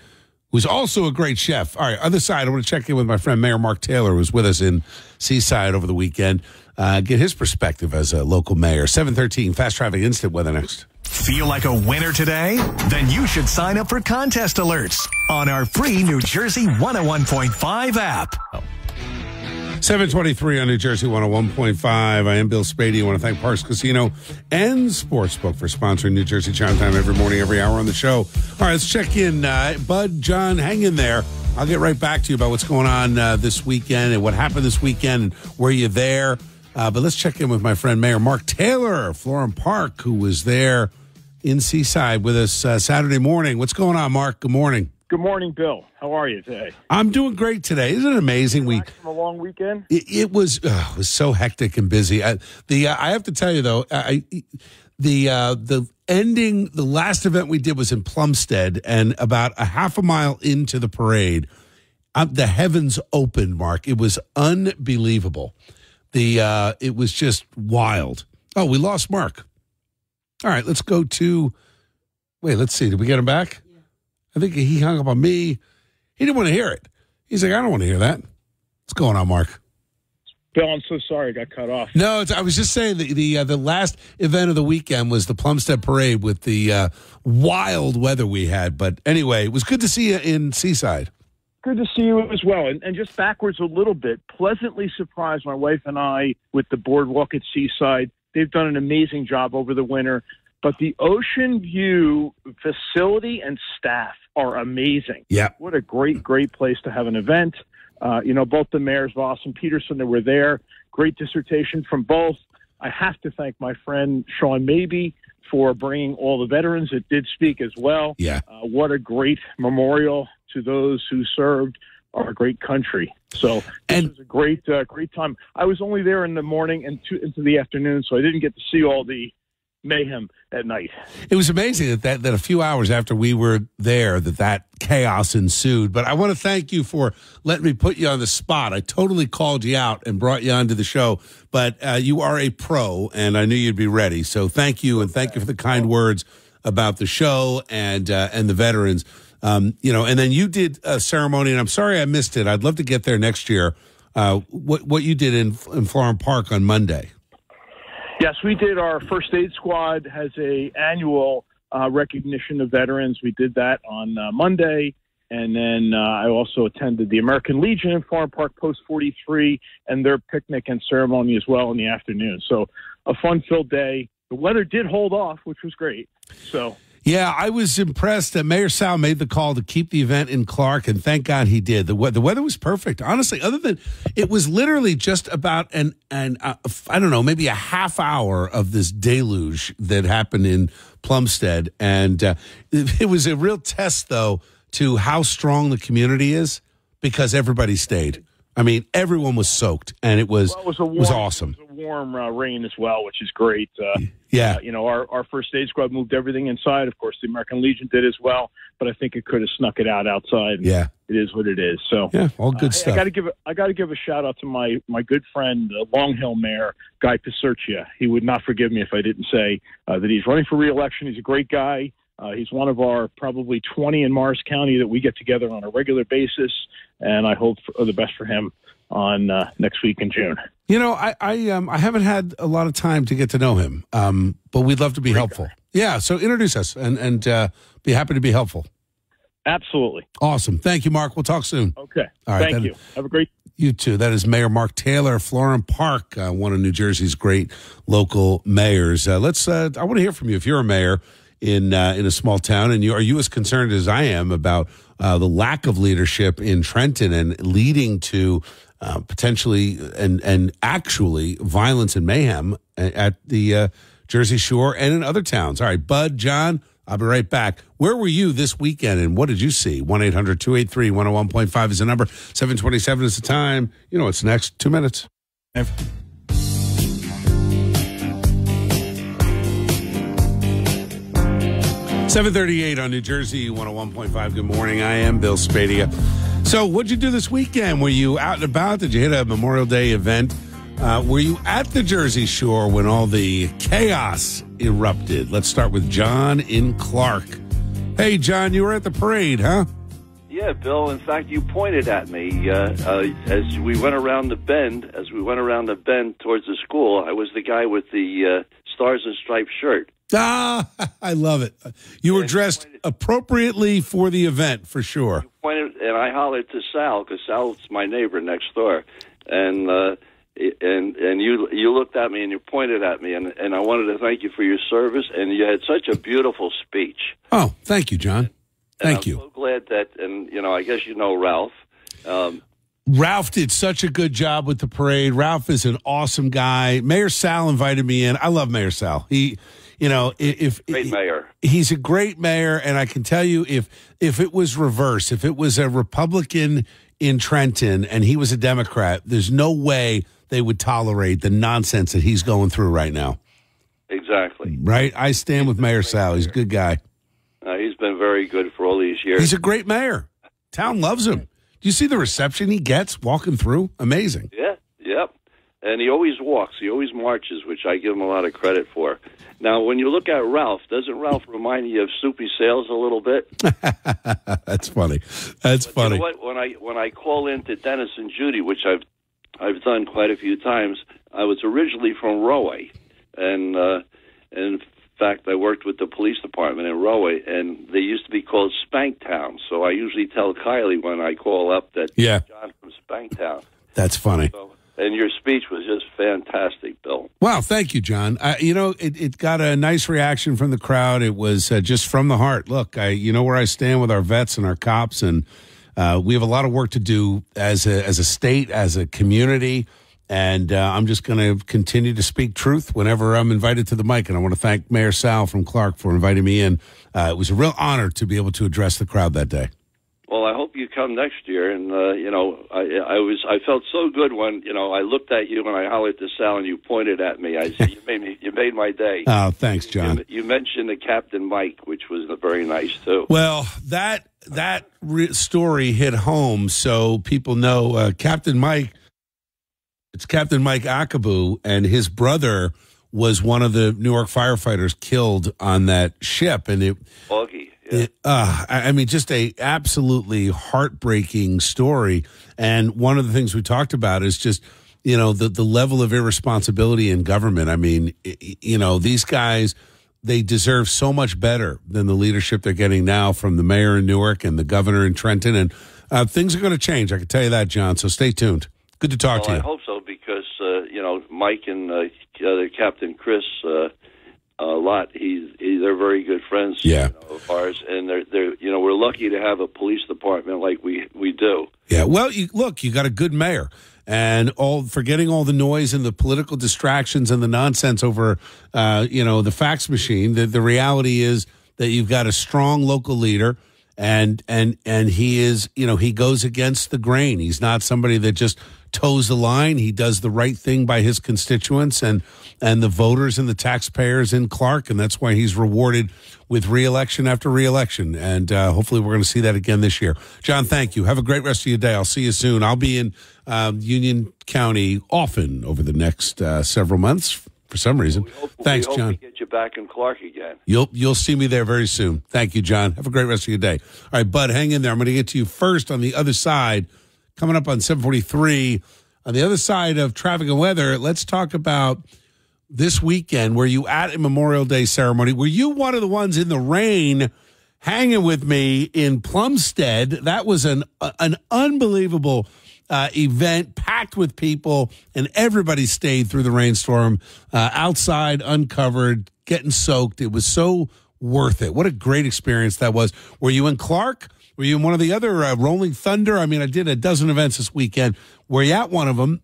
who's also a great chef. All right, other side, I want to check in with my friend Mayor Mark Taylor, who was with us in Seaside over the weekend. Get his perspective as a local mayor. 7:13, Fast Traffic Instant Weather next. Feel like a winner today? Then you should sign up for contest alerts on our free New Jersey 101.5 app. 7:23 on New Jersey 101.5. I am Bill Spadea. I want to thank Parks Casino and Sportsbook for sponsoring New Jersey Chime Time every morning, every hour on the show. All right, let's check in. Bud, John, hang in there. I'll get right back to you about what's going on this weekend and what happened this weekend and were you there. But let's check in with my friend Mayor Mark Taylor of Florham Park, who was there in Seaside with us Saturday morning. What's going on, Mark? Good morning. Good morning, Bill. How are you today? I'm doing great today. Isn't it amazing? From a long weekend. It was so hectic and busy. I have to tell you though, the last event we did was in Plumstead, and about a half a mile into the parade, the heavens opened. Mark, it was unbelievable. It was just wild. Oh, we lost Mark. All right, let's go to. Wait, let's see. Did we get him back? Yeah. I think he hung up on me. He didn't want to hear it. He's like, I don't want to hear that. What's going on, Mark? Bill, I'm so sorry I got cut off. No, I was just saying the last event of the weekend was the Plumstead Parade with the wild weather we had. But anyway, it was good to see you in Seaside. Good to see you as well. And just backwards a little bit, pleasantly surprised my wife and I with the boardwalk at Seaside. They've done an amazing job over the winter. But the Ocean View facility and staff are amazing. Yeah. What a great place to have an event. Both the mayors, Voss and Peterson, that were there. Great dissertation from both. I have to thank my friend Sean Mabey for bringing all the veterans that did speak as well. Yeah. What a great memorial to those who served our great country. So this was a great time. I was only there in the morning and into the afternoon, so I didn't get to see all the mayhem at night. It was amazing that a few hours after we were there, that chaos ensued. But I want to thank you for letting me put you on the spot. I totally called you out and brought you onto the show, but you are a pro, and I knew you'd be ready. So thank you, and thank you for the kind words about the show and the veterans. And then you did a ceremony, and I'm sorry I missed it. I'd love to get there next year. What you did in Florham Park on Monday. Yes, we did. Our first aid squad has a annual recognition of veterans. We did that on Monday, and then I also attended the American Legion in Florham Park Post 43 and their picnic and ceremony as well in the afternoon. So a fun-filled day. The weather did hold off, which was great. So. Yeah, I was impressed that Mayor Sal made the call to keep the event in Clark, and thank God he did. The weather was perfect, honestly. Other than it was literally just about I don't know, maybe a half hour of this deluge that happened in Plumstead, and it was a real test, though, to how strong the community is because everybody stayed. I mean, everyone was soaked, and it was awesome. It was a warm rain as well, which is great. Our first aid squad moved everything inside. Of course, the American Legion did as well, but I think it could have snuck it out outside. Yeah, it is what it is. So yeah, all good stuff. I got to give a shout out to my good friend, Long Hill Mayor Guy Piserchia. He would not forgive me if I didn't say that he's running for re-election. He's a great guy. He's one of our probably 20 in Morris County that we get together on a regular basis, and I hope for the best for him on next week in June. You know, I haven't had a lot of time to get to know him, but we'd love to be helpful. Guy. Yeah, so introduce us and be happy to be helpful. Absolutely. Awesome. Thank you, Mark. We'll talk soon. Okay. All right. Thank you. Have a great. You too. That is Mayor Mark Taylor, Florham Park, one of New Jersey's great local mayors. I want to hear from you. If you're a mayor in a small town, and are you as concerned as I am about the lack of leadership in Trenton and leading to potentially and actually violence and mayhem at the Jersey Shore and in other towns? All right, Bud, John, I'll be right back. Where were you this weekend, and what did you see? 1-800-283-101.5 is the number. 7:27 is the time. You know what's next. 2 minutes. 7:38 on New Jersey 101.5. Good morning. I am Bill Spadea. So what'd you do this weekend? Were you out and about? Did you hit a Memorial Day event? Were you at the Jersey Shore when all the chaos erupted? Let's start with John in Clark. Hey, John, you were at the parade, huh? Yeah, Bill. In fact, you pointed at me as we went around the bend. As we went around the bend towards the school, I was the guy with the Stars and Stripes shirt. Ah, I love it. You were dressed appropriately for the event, for sure. You pointed, and I hollered to Sal, because Sal's my neighbor next door, and you looked at me and you pointed at me, and I wanted to thank you for your service, and you had such a beautiful speech. Oh, thank you, John. Thank you. I'm so glad that, and I guess you know Ralph. Ralph did such a good job with the parade. Ralph is an awesome guy. Mayor Sal invited me in. I love Mayor Sal. Great mayor. He's a great mayor, and I can tell you, if it was reversed, if it was a Republican in Trenton and he was a Democrat, there's no way they would tolerate the nonsense that he's going through right now. Exactly. Right? I stand with Mayor Sal. He's a good guy. He's been very good for all these years. He's a great mayor. Town loves him. Do you see the reception he gets walking through? Amazing. Yeah, yep. And he always walks. He always marches, which I give him a lot of credit for. Now, when you look at Ralph, doesn't Ralph remind you of Soupy Sales a little bit? That's funny. That's funny. You know what? When I call into Dennis and Judy, which I've done quite a few times, I was originally from Rahway, and in fact, I worked with the police department in Rahway, and they used to be called Spanktown. So I usually tell Kylie when I call up that John from Spanktown. That's funny. And your speech was just fantastic, Bill. Wow, thank you, John. It got a nice reaction from the crowd. It was just from the heart. Look, you know where I stand with our vets and our cops, and we have a lot of work to do as a state, as a community, and I'm just going to continue to speak truth whenever I'm invited to the mic, and I want to thank Mayor Sal from Clark for inviting me in. It was a real honor to be able to address the crowd that day. Well, I hope you come next year, and I felt so good when I looked at you and I hollered to Sal and you pointed at me. I said, you made my day. Oh, thanks, John. You mentioned the Captain Mike, which was very nice too. Well, that story hit home, so people know Captain Mike. It's Captain Mike Akabu, and his brother was one of the New York firefighters killed on that ship, and Augie. I mean, just a absolutely heartbreaking story. And one of the things we talked about is just, the level of irresponsibility in government. I mean, these guys, they deserve so much better than the leadership they're getting now from the mayor in Newark and the governor in Trenton. And things are going to change. I can tell you that, John. So stay tuned. Good to talk to you. I hope so, because, Mike and Captain Chris, Lott, they're very good friends of ours, and they're we're lucky to have a police department like we do. Yeah, well, you got a good mayor, and forgetting all the noise and the political distractions and the nonsense over the fax machine. The reality is that you've got a strong local leader, and he is, he goes against the grain. He's not somebody that just toes the line. He does the right thing by his constituents and the voters and the taxpayers in Clark, and that's why he's rewarded with re-election after re-election. And hopefully we're going to see that again this year. John, thank you. Have a great rest of your day. I'll see you soon. I'll be in Union County often over the next several months for some reason. Thanks, John. We hope we get you back in Clark again. You'll see me there very soon. Thank you, John. Have a great rest of your day. All right, Bud, hang in there. I'm going to get to you first on the other side. Coming up on 743, on the other side of traffic and weather, let's talk about this weekend. Were you at a Memorial Day ceremony? Were you one of the ones in the rain hanging with me in Plumstead? That was an unbelievable event, packed with people, and everybody stayed through the rainstorm, outside, uncovered, getting soaked. It was so worth it. What a great experience that was. Were you in Clark? Were you in one of the other Rolling Thunder? I mean, I did a dozen events this weekend. Were you at one of them?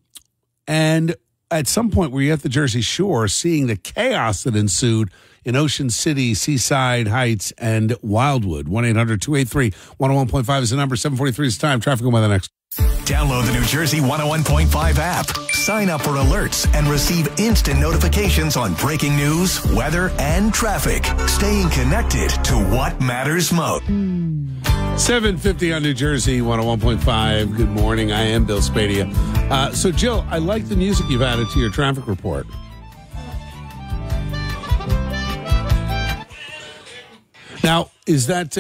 And at some point, were you at the Jersey Shore seeing the chaos that ensued in Ocean City, Seaside Heights, and Wildwood? 1-800-283-101.5 is the number. 743 is the time. Traffic and weather next. Download the New Jersey 101.5 app. Sign up for alerts and receive instant notifications on breaking news, weather, and traffic. Staying connected to what matters most. 750 on New Jersey 101.5. Good morning. I am Bill Spadea. So, Jill, I like the music you've added to your traffic report. Now, is that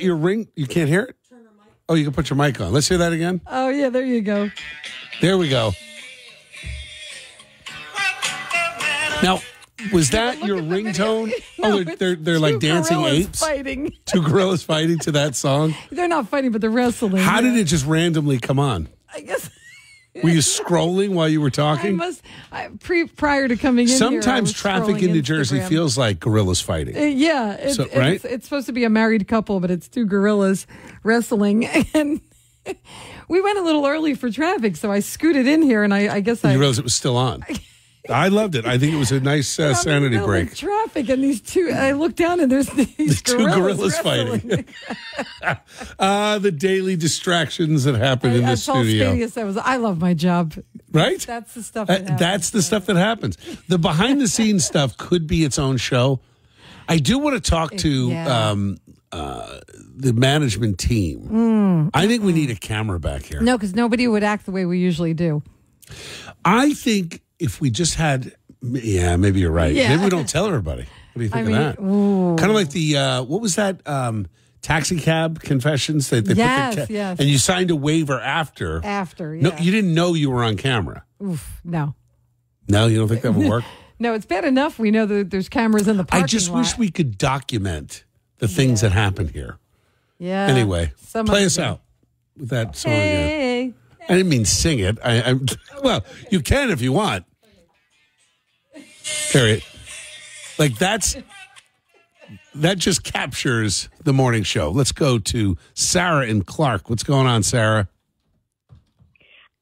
your ring? You can't hear it? Oh, you can put your mic on. Let's hear that again. Oh, yeah, there you go. There we go. Now, was that your ringtone? No, they're like dancing apes? Fighting. Two gorillas fighting to that song? They're not fighting, but they're wrestling. How did it just randomly come on? I guess. Were you scrolling while you were talking? Prior to coming in Sometimes here, traffic in New Jersey feels like gorillas fighting. Right? It's supposed to be a married couple, but it's two gorillas wrestling. And we went a little early for traffic, so I scooted in here, and I guess you realized it was still on. I loved it. I think it was a nice sanity break. Traffic and these two. I look down and there's these two gorillas fighting. The daily distractions that happen in the studio. I love my job. Right? That's the stuff. That happens. That's the stuff that happens. The behind the scenes stuff could be its own show. I do want to talk to the management team. I think we need a camera back here. No, because nobody would act the way we usually do. I think if we just had, maybe you're right. Yeah. Maybe we don't tell everybody. What do you think of that? Ooh. Kind of like the, what was that, taxi cab confessions? They yes. And you signed a waiver after. After, yeah. No, you didn't know you were on camera. Oof, no. No, you don't think that would work? No, it's bad enough we know that there's cameras in the parking lot. I just wish we could document the things that happen here. Yeah. Anyway, play us out with that song again. I didn't mean sing it. Well, you can if you want. Harriet. Like that just captures the morning show. Let's go to Sarah in Clark. What's going on, Sarah?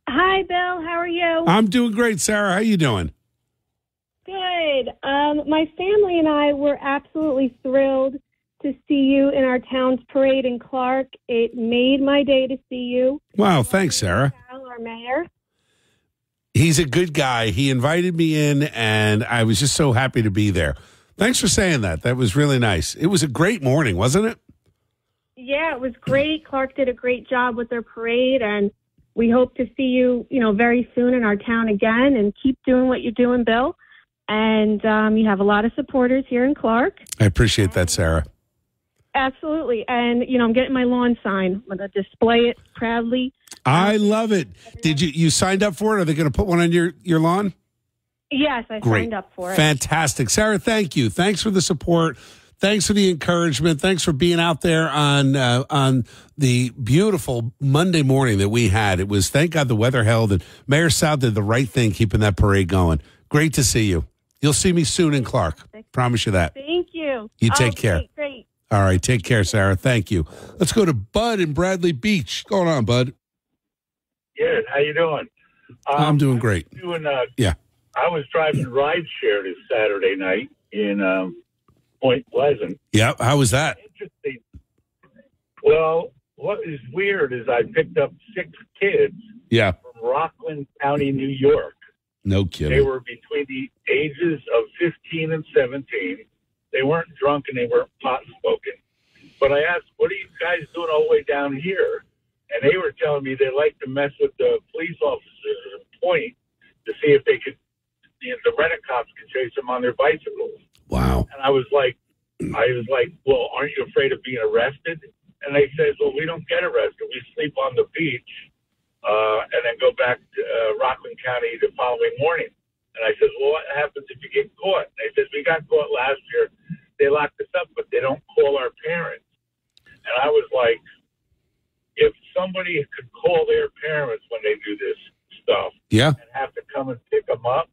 Hi, Bill. How are you? I'm doing great, Sarah. How you doing? Good. My family and I were absolutely thrilled to see you in our town's parade in Clark. It made my day to see you. Wow, thanks, Sarah. Our mayor. He's a good guy. He invited me in, and I was just so happy to be there. Thanks for saying that. That was really nice. It was a great morning, wasn't it? Yeah, it was great. Clark did a great job with their parade, and we hope to see you, very soon in our town again, and keep doing what you're doing, Bill. And you have a lot of supporters here in Clark. I appreciate that, Sarah. Absolutely. And, I'm getting my lawn sign. I'm going to display it proudly. I love it. Did you signed up for it? Are they going to put one on your lawn? Yes, I signed up for it. Fantastic. Sarah, thank you. Thanks for the support. Thanks for the encouragement. Thanks for being out there on the beautiful Monday morning that we had. It was, thank God the weather held, and Mayor Sal did the right thing keeping that parade going. Great to see you. You'll see me soon in Clark. Promise you that. Thank you. You take care. Great. All right. Take care, Sarah. Thank you. Let's go to Bud in Bradley Beach. What's going on, Bud? Good. How you doing? I'm doing great. I was driving rideshare this Saturday night in Point Pleasant. Yeah. How was that? Well, what is weird is I picked up 6 kids Yeah. from Rockland County, New York. No kidding. They were between the ages of 15 and 17. They weren't drunk and they weren't pot smoking. But I asked, what are you guys doing all the way down here? And they were telling me they like to mess with the police officers at a point to see if they could, the rent-a-cops could chase them on their bicycles. Wow. And I was like, well, aren't you afraid of being arrested? And they said, well, we don't get arrested. We sleep on the beach and then go back to Rockland County the following morning. And I said, well, what happens if you get caught? And they said, we got caught last year. They locked us up, but they don't call our parents. And I was like, if somebody could call their parents when they do this stuff and have to come and pick them up,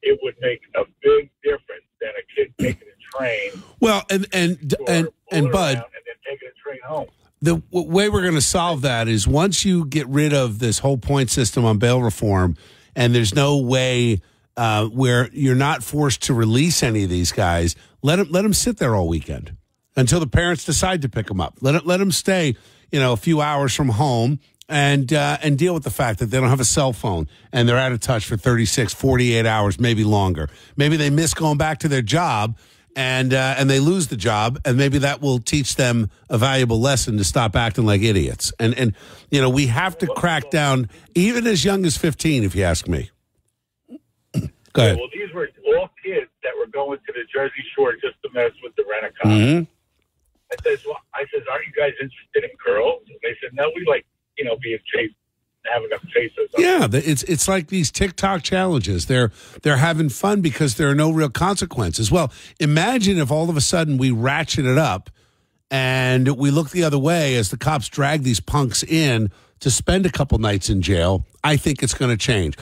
it would make a big difference than a kid taking a train. Well, and Bud, and then taking a train home. The way we're going to solve that is once you get rid of this whole point system on bail reform, and there's no way where you're not forced to release any of these guys, let them sit there all weekend until the parents decide to pick them up. Let them stay, a few hours from home and deal with the fact that they don't have a cell phone and they're out of touch for 36, 48 hours, maybe longer. Maybe they miss going back to their job and they lose the job, and maybe that will teach them a valuable lesson to stop acting like idiots. And we have to crack down even as young as 15, if you ask me. Go ahead. Well, these were all kids that were going to the Jersey Shore just to mess with the rent-a-cop. Mm-hmm. I said, aren't you guys interested in girls? And they said, no, we like, being chased, having them chase us. Yeah, it's like these TikTok challenges. They're having fun because there are no real consequences. Well, imagine if all of a sudden we ratchet it up and we look the other way as the cops drag these punks in to spend a couple nights in jail. I think it's going to change.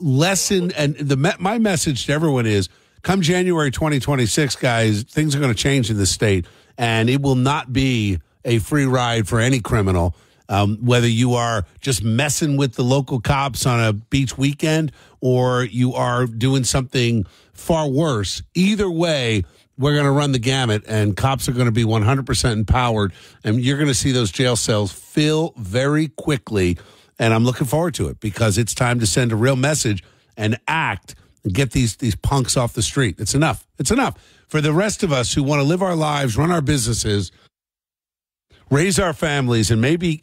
Lesson and my message to everyone is: come January 2026, guys, things are going to change in this state, and it will not be a free ride for any criminal. Whether you are just messing with the local cops on a beach weekend or you are doing something far worse, either way, we're going to run the gamut, and cops are going to be 100% empowered, and you're going to see those jail cells fill very quickly. And I'm looking forward to it because it's time to send a real message and act and get these punks off the street. It's enough. It's enough. For the rest of us who want to live our lives, run our businesses, raise our families, and maybe,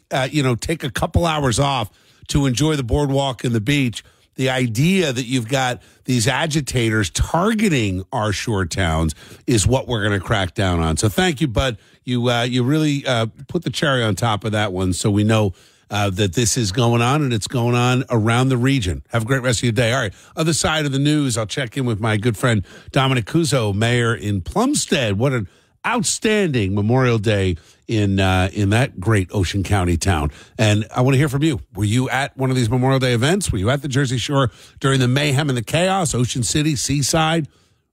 take a couple hours off to enjoy the boardwalk and the beach, the idea that you've got these agitators targeting our shore towns is what we're going to crack down on. So thank you, Bud. You really put the cherry on top of that one so we know that this is going on, and it's going on around the region. Have a great rest of your day. All right, other side of the news, I'll check in with my good friend Dominic Cuso, mayor in Plumstead. What an outstanding Memorial Day in that great Ocean County town. And I want to hear from you. Were you at one of these Memorial Day events? Were you at the Jersey Shore during the mayhem and the chaos? Ocean City, Seaside,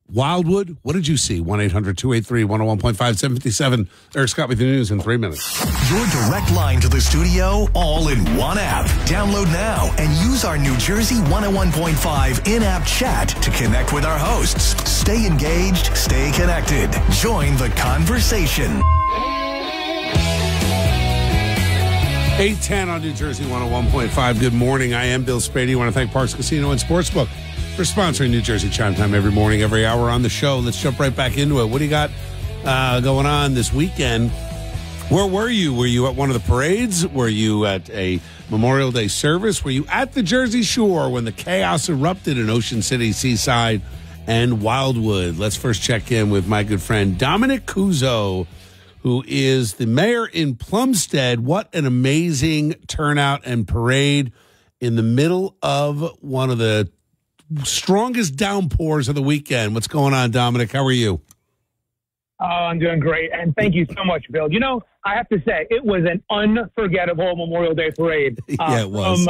Wildwood? What did you see? 1-800-283-101.5, 757. Eric Scott with the news in 3 minutes. Your direct line to the studio, all in one app. Download now and use our New Jersey 101.5 in-app chat to connect with our hosts. Stay engaged, stay connected. Join the conversation. 8:10 on New Jersey 101.5. Good morning. I am Bill Spadea. I want to thank Parks Casino and Sportsbook for sponsoring New Jersey Chime Time every morning, every hour on the show. Let's jump right back into it. What do you got going on this weekend? Where were you? Were you at one of the parades? Were you at a Memorial Day service? Were you at the Jersey Shore when the chaos erupted in Ocean City, Seaside, and Wildwood? Let's first check in with my good friend Dominic Cuso, who is the mayor in Plumstead. What an amazing turnout and parade in the middle of one of the strongest downpours of the weekend. What's going on, Dominic? How are you? Oh, I'm doing great. And thank you so much, Bill. I have to say, it was an unforgettable Memorial Day parade. Yeah, it was.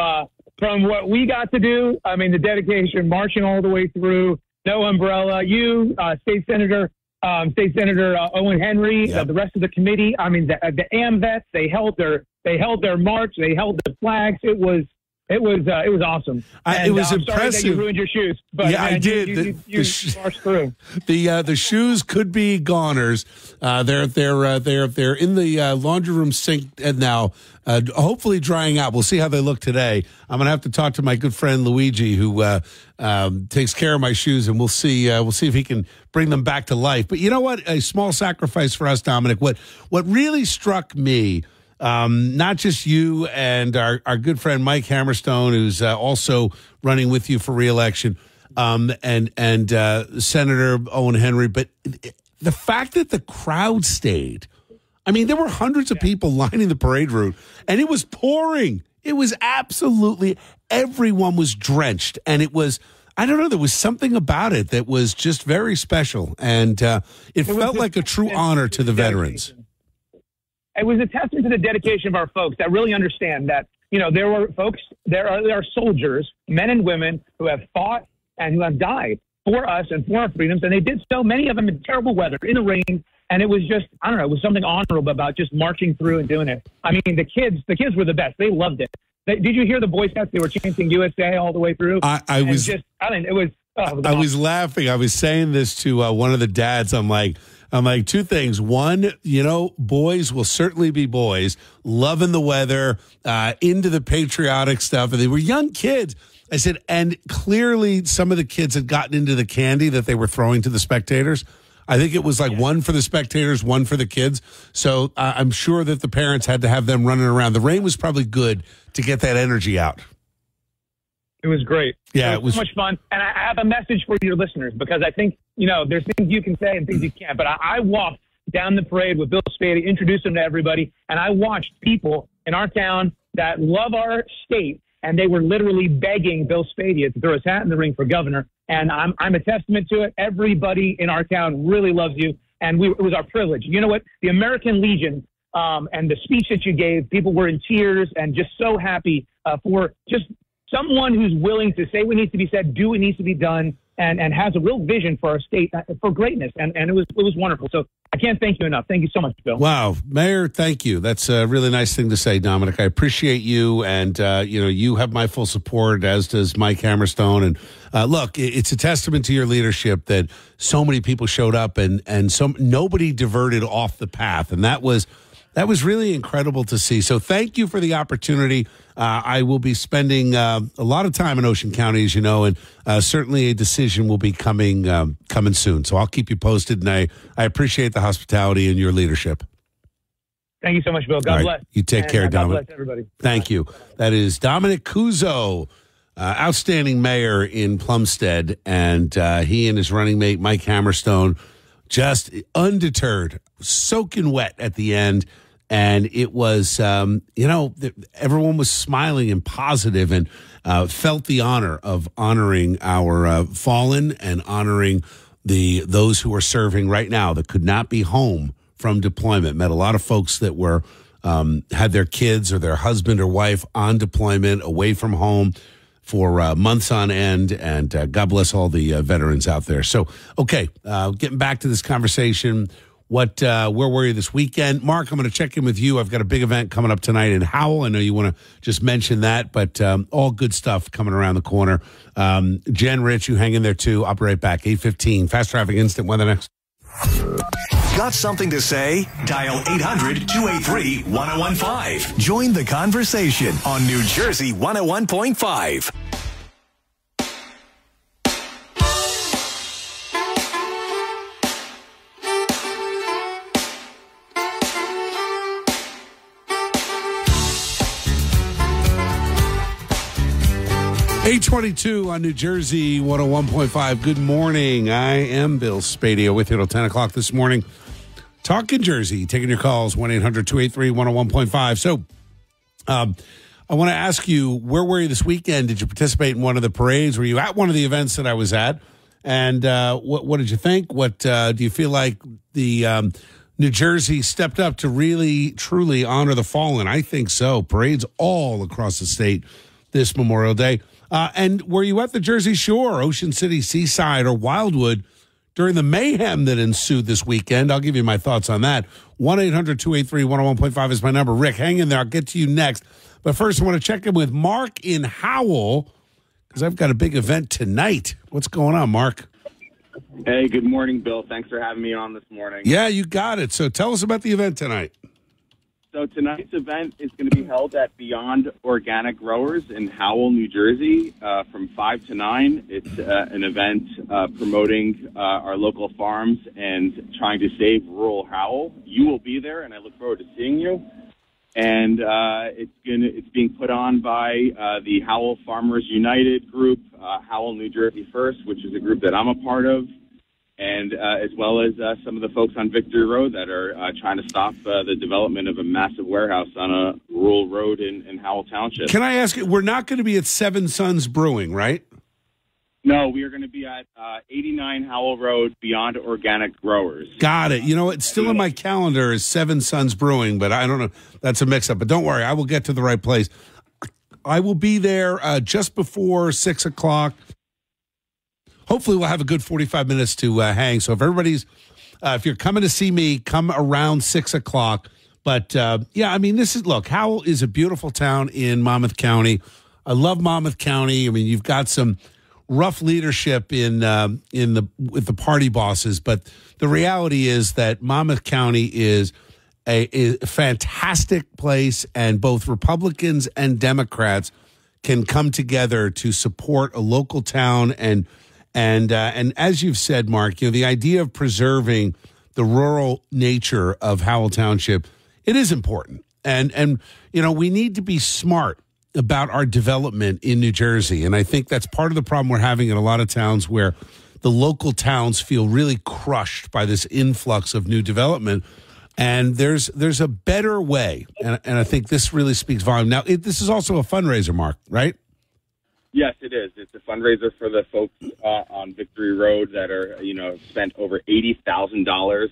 From what we got to do, the dedication, marching all the way through, no umbrella, State Senator Owen Henry, Yep. the rest of the committee. The AMVETs, they held their march, they held the flags. It was It was awesome. It was I'm impressive. Sorry that you ruined your shoes, but yeah, man, I did. You marched through. The shoes could be goners. They're in the laundry room sink and now, hopefully drying out. We'll see how they look today. I'm gonna have to talk to my good friend Luigi, who takes care of my shoes, and we'll see if he can bring them back to life. But you know what? A small sacrifice for us, Dominic. What really struck me. Not just you and our good friend Mike Hammerstone, who's also running with you for reelection, and Senator Owen Henry, but the fact that the crowd stayed. I mean, there were hundreds of people lining the parade route, and it was pouring. It was absolutely, everyone was drenched, and it was, I don't know, there was something about it that was just very special, and it felt like a true honor to the veterans. It was a testament to the dedication of our folks that really understand that, there are soldiers, men and women, who have fought and who have died for us and for our freedoms. And they did so, many of them in terrible weather, in the rain. And it was just, I don't know, it was something honorable about just marching through and doing it. I mean, the kids were the best. They loved it. Did you hear the Boy Scouts? They were chanting USA all the way through. I was laughing. I was saying this to one of the dads. I'm like, two things. One, boys will certainly be boys, loving the weather, into the patriotic stuff. And they were young kids. I said, and clearly some of the kids had gotten into the candy that they were throwing to the spectators. I think it was like one for the spectators, one for the kids. So I'm sure that the parents had to have them running around. The rain was probably good to get that energy out. It was great. Yeah, it was so much fun. And I have a message for your listeners, because I think, there's things you can say and things you can't. But I walked down the parade with Bill Spadea, introduced him to everybody, and I watched people in our town that love our state, and they were literally begging Bill Spadea to throw his hat in the ring for governor. And I'm a testament to it. Everybody in our town really loves you, and it was our privilege. You know what? The American Legion and the speech that you gave, people were in tears and just so happy for just someone who's willing to say what needs to be said, do what needs to be done, and has a real vision for our state, for greatness. And it was wonderful. So I can't thank you enough. Thank you so much, Bill. Wow. Mayor, thank you. That's a really nice thing to say, Dominic. I appreciate you. And, you have my full support, as does Mike Hammerstone. And look, it's a testament to your leadership that so many people showed up and nobody diverted off the path. And that was really incredible to see. So thank you for the opportunity. I will be spending a lot of time in Ocean County, as you know, and certainly a decision will be coming soon. So I'll keep you posted, and I appreciate the hospitality and your leadership. Thank you so much, Bill. God bless. You take care, Dominic. God bless everybody. Thank you. That is Dominic Cuozzo, outstanding mayor in Plumstead, and he and his running mate, Mike Hammerstone, just undeterred, soaking wet at the end. And it was, everyone was smiling and positive and felt the honor of honoring our fallen and honoring those who are serving right now that could not be home from deployment. Met a lot of folks that were had their kids or their husband or wife on deployment, away from home for months on end. And God bless all the veterans out there. So, okay, getting back to this conversation. Where were you this weekend? Mark, I'm going to check in with you. I've got a big event coming up tonight in Howell. I know you want to just mention that, but all good stuff coming around the corner. Jen, Rich, you hang in there too. I'll be right back. 8:15. Fast Traffic Instant Weather next. Got something to say? Dial 800-283-1015. Join the conversation on New Jersey 101.5. $8:22 on New Jersey 101.5. Good morning. I am Bill Spadea with you till 10 o'clock this morning. Talking Jersey, taking your calls, 1-800-283-101.5. So I want to ask you, where were you this weekend? Did you participate in one of the parades? Were you at one of the events that I was at? And what did you think? What do you feel like the New Jersey stepped up to really, truly honor the fallen? I think so. Parades all across the state this Memorial Day. And were you at the Jersey Shore, Ocean City, Seaside, or Wildwood during the mayhem that ensued this weekend? I'll give you my thoughts on that. 1-800-283-101.5 is my number. Rick, hang in there. I'll get to you next. But first, I want to check in with Mark in Howell because I've got a big event tonight. What's going on, Mark? Hey, good morning, Bill. Thanks for having me on this morning. Yeah, you got it. So tell us about the event tonight. So tonight's event is going to be held at Beyond Organic Growers in Howell, New Jersey, from 5 to 9. It's an event promoting our local farms and trying to save rural Howell. You will be there, and I look forward to seeing you. And it's being put on by the Howell Farmers United group, Howell, New Jersey First, which is a group that I'm a part of, and as well as some of the folks on Victory Road that are trying to stop the development of a massive warehouse on a rural road in Howell Township. Can I ask you, we're not going to be at Seven Sons Brewing, right? No, we are going to be at 89 Howell Road, Beyond Organic Growers. Got it. You know, it's still in my calendar as Seven Sons Brewing, but I don't know. That's a mix-up. But don't worry, I will get to the right place. I will be there just before 6 o'clock. Hopefully we'll have a good 45 minutes to hang. So if you're coming to see me, come around 6 o'clock. But, yeah, I mean, look, Howell is a beautiful town in Monmouth County. I love Monmouth County. I mean, you've got some rough leadership with the party bosses, but the reality is that Monmouth County is a fantastic place, and both Republicans and Democrats can come together to support a local town. And as you've said, Mark, you know, the idea of preserving the rural nature of Howell Township, it is important. And you know, we need to be smart about our development in New Jersey. And I think that's part of the problem we're having in a lot of towns, where the local towns feel really crushed by this influx of new development. And there's a better way. And I think this really speaks volume. Now, this is also a fundraiser, Mark, right? Yes, it is. It's a fundraiser for the folks on Victory Road that are, spent over $80,000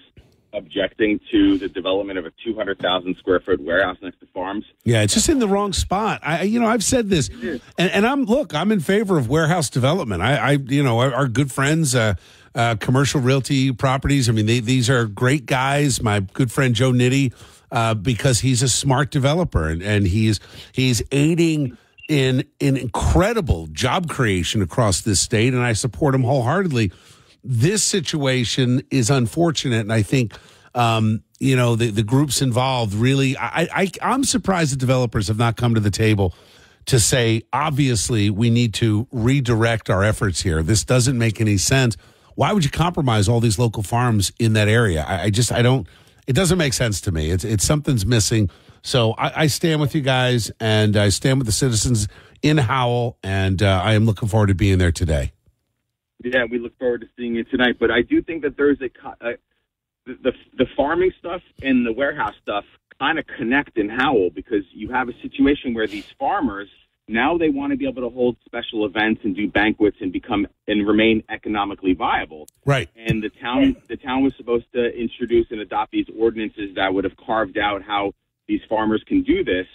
objecting to the development of a 200,000 square foot warehouse next to farms. Yeah, it's just in the wrong spot. I've said this, and I'm in favor of warehouse development. Our good friends, Commercial Realty Properties. I mean, these are great guys. My good friend Joe Nitty, because he's a smart developer and he's aiding in incredible job creation across this state, and I support him wholeheartedly. This situation is unfortunate, and I think the groups involved really. I'm surprised the developers have not come to the table to say, obviously, we need to redirect our efforts here. This doesn't make any sense. Why would you compromise all these local farms in that area? I don't. It doesn't make sense to me. It's something's missing. So I stand with you guys, and I stand with the citizens in Howell, and I am looking forward to being there today. Yeah, we look forward to seeing you tonight. But I do think that there's the farming stuff and the warehouse stuff kind of connect in Howell, because you have a situation where these farmers, now they want to be able to hold special events and do banquets and remain economically viable. Right. And the town was supposed to introduce and adopt these ordinances that would have carved out how these farmers can do this.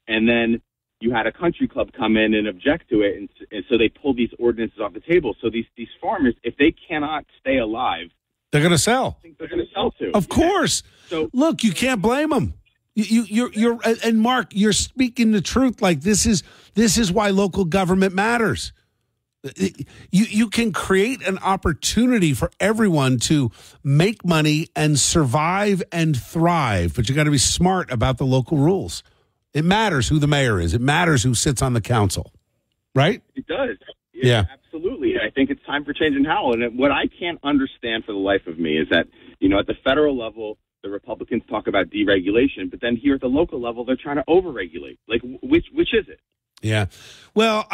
And then you had a country club come in and object to it, and so they pulled these ordinances off the table. So these farmers, if they cannot stay alive, they're going to sell. I think they're going to sell too. Of course. So look, you can't blame them. You're and Mark, you're speaking the truth. Like this is why local government matters. You can create an opportunity for everyone to make money and survive and thrive, but you got to be smart about the local rules. It matters who the mayor is. It matters who sits on the council, right? It does. Yeah. Absolutely. I think it's time for change in Howell. And what I can't understand for the life of me is that, at the federal level, the Republicans talk about deregulation, but then here at the local level, they're trying to overregulate. Like, which is it? Yeah. Well,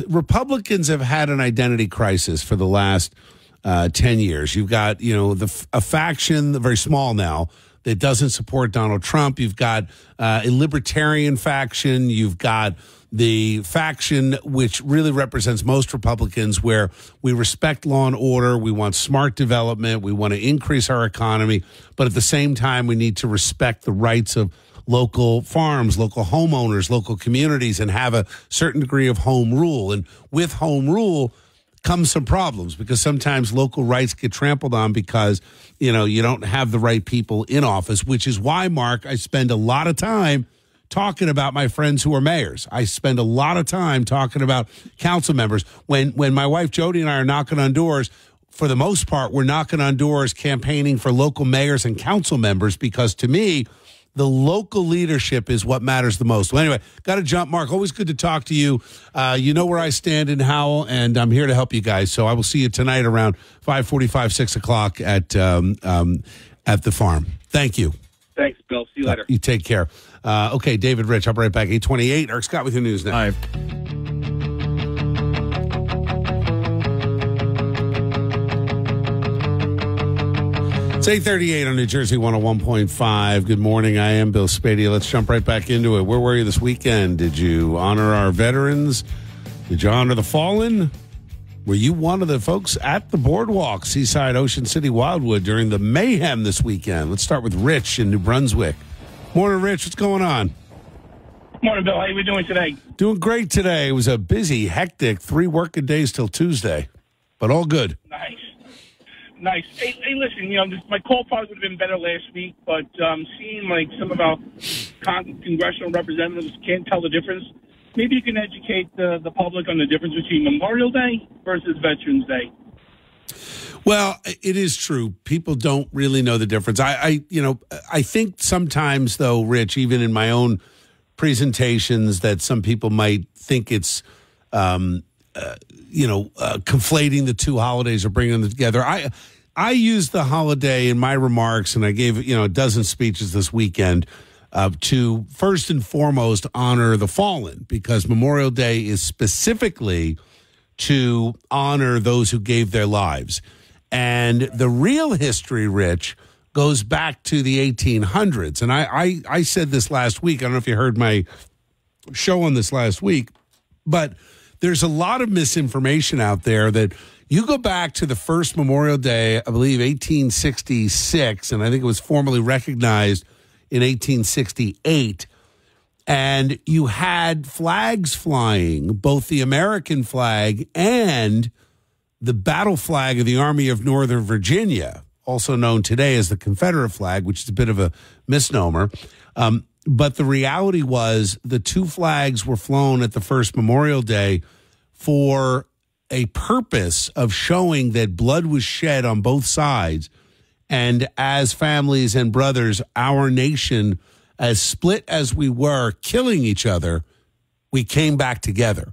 Republicans have had an identity crisis for the last 10 years. You've got, a faction, very small now, that doesn't support Donald Trump. You've got a libertarian faction. You've got the faction which really represents most Republicans, where we respect law and order. We want smart development. We want to increase our economy. But at the same time, we need to respect the rights of local farms, local homeowners, local communities, and have a certain degree of home rule. And with home rule comes some problems, because sometimes local rights get trampled on because, you don't have the right people in office, which is why, Mark, I spend a lot of time talking about my friends who are mayors. I spend a lot of time talking about council members. When my wife Jody and I are knocking on doors, for the most part, we're knocking on doors campaigning for local mayors and council members, because to me, the local leadership is what matters the most. Well, anyway, got to jump, Mark. Always good to talk to you. You know where I stand in Howell, and I'm here to help you guys. So I will see you tonight around 5:45, 6 o'clock at the farm. Thank you. Thanks, Bill. See you later. You take care. Okay, David Rich, I'll be right back. 8:28. Eric Scott with your news now. Hi. It's 8:38 on New Jersey 101.5. Good morning. I am Bill Spadea. Let's jump right back into it. Where were you this weekend? Did you honor our veterans? Did you honor the fallen? Were you one of the folks at the boardwalk, Seaside, Ocean City, Wildwood, during the mayhem this weekend? Let's start with Rich in New Brunswick. Morning, Rich. What's going on? Morning, Bill. How are we doing today? Doing great today. It was a busy, hectic 3 working days till Tuesday, but all good. Nice. Hey, listen, my call probably would have been better last week, but seeing like some of our congressional representatives can't tell the difference. Maybe you can educate the public on the difference between Memorial Day versus Veterans Day. Well, it is true. People don't really know the difference. I think sometimes, though, Rich, even in my own presentations, that some people might think it's, conflating the two holidays or bringing them together. I used the holiday in my remarks, and I gave, a dozen speeches this weekend to first and foremost honor the fallen, because Memorial Day is specifically to honor those who gave their lives. And the real history, Rich, goes back to the 1800s. And I said this last week. I don't know if you heard my show on this last week, but there's a lot of misinformation out there that you go back to the first Memorial Day, I believe 1866, and I think it was formally recognized in 1868. And you had flags flying, both the American flag and the battle flag of the Army of Northern Virginia, also known today as the Confederate flag, which is a bit of a misnomer. But the reality was the two flags were flown at the first Memorial Day for a purpose of showing that blood was shed on both sides. And as families and brothers, our nation, as split as we were, killing each other, we came back together.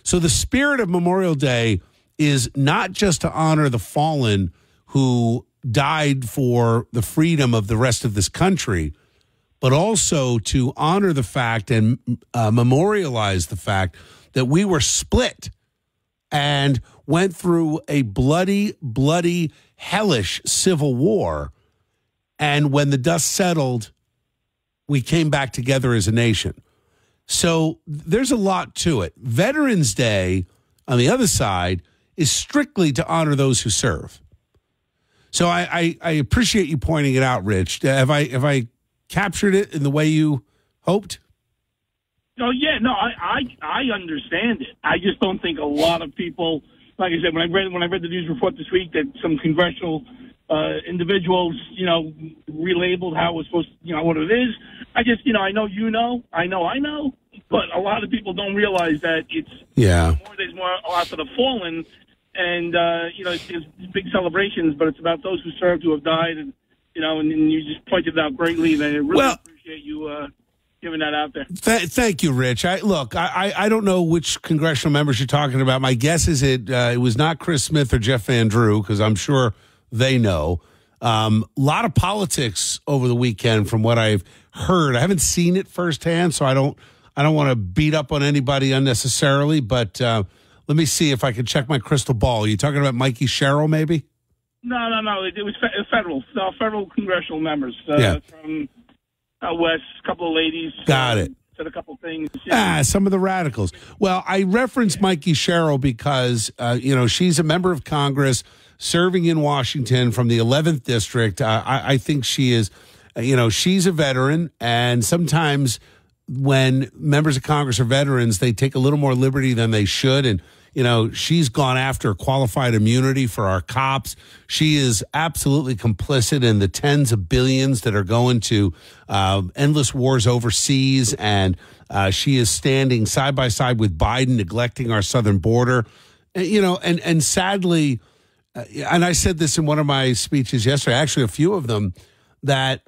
So the spirit of Memorial Day is not just to honor the fallen who died for the freedom of the rest of this country, but also to honor the fact and memorialize the fact that we were split and went through a bloody, hellish civil war. And when the dust settled, we came back together as a nation. So there's a lot to it. Veterans Day, on the other side, is strictly to honor those who serve. So I appreciate you pointing it out, Rich. Have I captured it in the way you hoped? Oh yeah, no, I understand it. I just don't think a lot of people, like I said, when I read the news report this week that some congressional individuals, relabeled how it was supposed to, what it is. I just, I know, I know, but a lot of people don't realize that it's more after the fallen, and it's big celebrations, but it's about those who served, who have died, and and you just pointed out greatly, and I really appreciate you giving that out there. Thank you, Rich. I don't know which congressional members you're talking about. My guess is it was not Chris Smith or Jeff Van Drew, because I'm sure they know. A lot of politics over the weekend, from what I've heard. I haven't seen it firsthand, so I don't want to beat up on anybody unnecessarily. But let me see if I can check my crystal ball. Are you talking about Mikey Sherrill, maybe? No. It was federal congressional members from out west. A couple of ladies. Got it. Said a couple of things. Some of the radicals. Well, I referenced Mikey Sherrill because she's a member of Congress serving in Washington from the 11th district. I think she is, she's a veteran, and sometimes when members of Congress are veterans, they take a little more liberty than they should. And she's gone after qualified immunity for our cops. She is absolutely complicit in the tens of billions that are going to endless wars overseas, and she is standing side by side with Biden, neglecting our southern border. And sadly, and I said this in one of my speeches yesterday, actually a few of them, that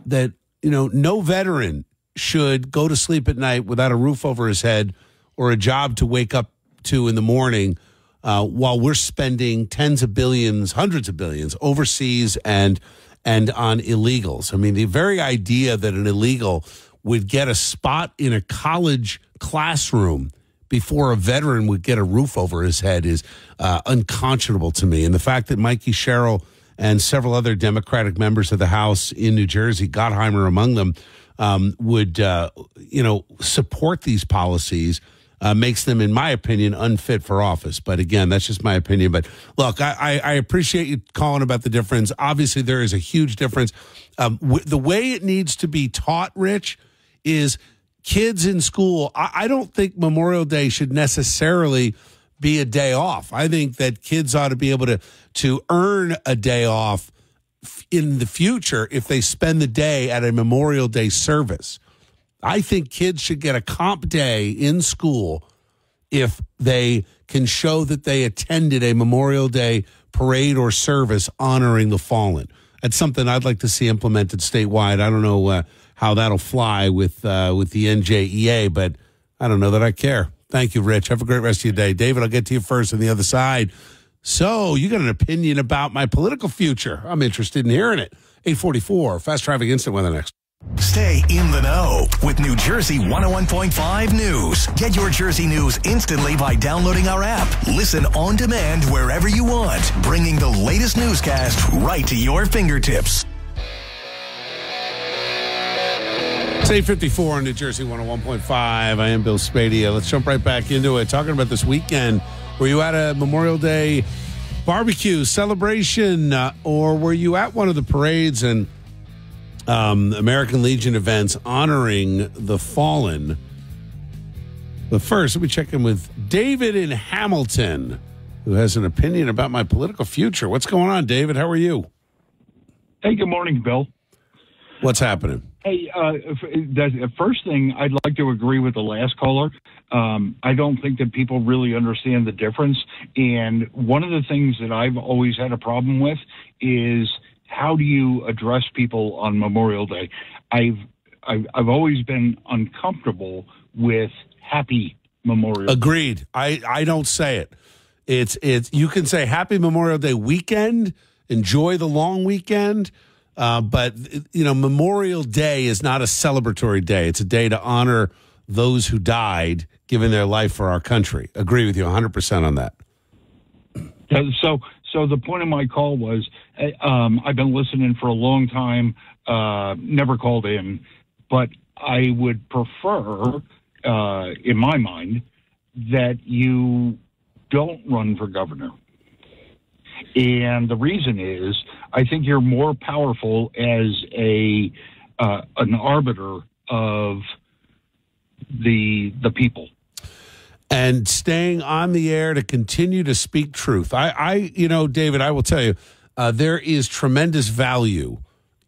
no veteran should go to sleep at night without a roof over his head or a job to wake up to in the morning, while we're spending tens of billions, hundreds of billions overseas and on illegals. I mean, the very idea that an illegal would get a spot in a college classroom before a veteran would get a roof over his head is unconscionable to me. And the fact that Mikey Sherrill and several other Democratic members of the House in New Jersey, Gottheimer among them, would support these policies makes them, in my opinion, unfit for office. But again, that's just my opinion. But look, I appreciate you calling about the difference. Obviously, there is a huge difference. The way it needs to be taught, Rich, is kids in school. I don't think Memorial Day should necessarily be a day off. I think that kids ought to be able to earn a day off in the future if they spend the day at a Memorial Day service. I think kids should get a comp day in school if they can show that they attended a Memorial Day parade or service honoring the fallen. That's something I'd like to see implemented statewide. I don't know how that'll fly with the NJEA, but I don't know that I care. Thank you, Rich. Have a great rest of your day. David, I'll get to you first on the other side. So you got an opinion about my political future. I'm interested in hearing it. 844, Fast Traffic Instant Weather next. Stay in the know with New Jersey 101.5 News. Get your Jersey news instantly by downloading our app. Listen on demand wherever you want, bringing the latest newscast right to your fingertips. It's 8:54 on New Jersey 101.5. I am Bill Spadea. Let's jump right back into it. Talking about this weekend. Were you at a Memorial Day barbecue celebration, or were you at one of the parades and American Legion events honoring the fallen? But first, let me check in with David in Hamilton, who has an opinion about my political future. What's going on, David? How are you? Hey, good morning, Bill. What's happening? Hey, the first thing, I'd like to agree with the last caller. I don't think that people really understand the difference. And one of the things that I've always had a problem with is, how do you address people on Memorial Day? I've always been uncomfortable with Happy Memorial Day. Agreed. I don't say it. It's you can say Happy Memorial Day weekend. Enjoy the long weekend. But Memorial Day is not a celebratory day. It's a day to honor those who died, giving their life for our country. Agree with you 100% on that. So the point of my call was, I've been listening for a long time, never called in, but I would prefer, in my mind, that you don't run for governor. And the reason is, I think you're more powerful as an arbiter of the people. And staying on the air to continue to speak truth. David, I will tell you, there is tremendous value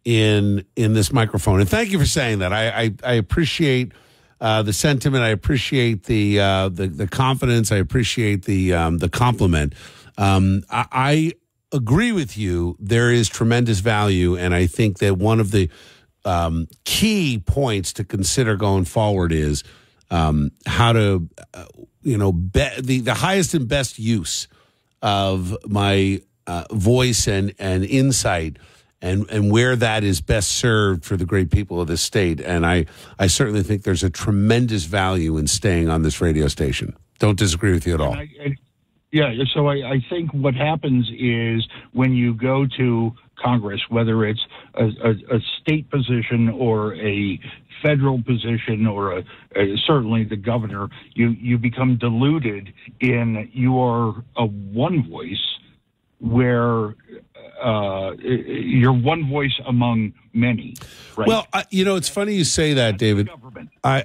in this microphone. And thank you for saying that. I appreciate the sentiment. I appreciate the confidence. I appreciate the compliment. I agree with you. There is tremendous value, and I think that one of the key points to consider going forward is how to, the highest and best use of my voice and insight, and where that is best served for the great people of this state. And I certainly think there's a tremendous value in staying on this radio station. Don't disagree with you at all. So I think what happens is, when you go to Congress, whether it's a state position or a federal position or certainly the governor, you become diluted in your one voice, where you're one voice among many. Right? Well, it's funny you say that, David. I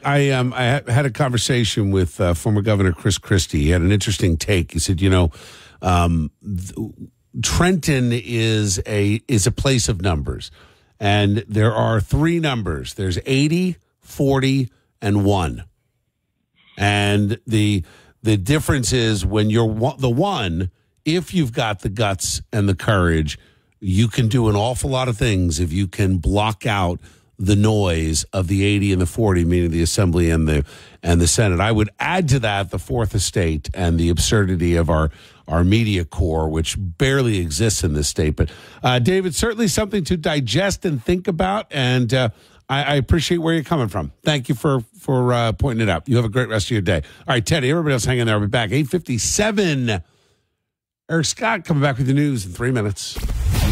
had a conversation with former Governor Chris Christie. He had an interesting take. He said, Trenton is a place of numbers, and there are three numbers. There's 80, 40, and 1. And the difference is when you're the one, if you've got the guts and the courage, you can do an awful lot of things if you can block out the noise of the 80 and the 40, meaning the Assembly and the Senate. I would add to that the Fourth Estate and the absurdity of our media corps, which barely exists in this state. But, David, certainly something to digest and think about, and I appreciate where you're coming from. Thank you for pointing it out. You have a great rest of your day. All right, Teddy, everybody else hang in there. I'll be back. 8:57. Eric Scott coming back with the news in 3 minutes.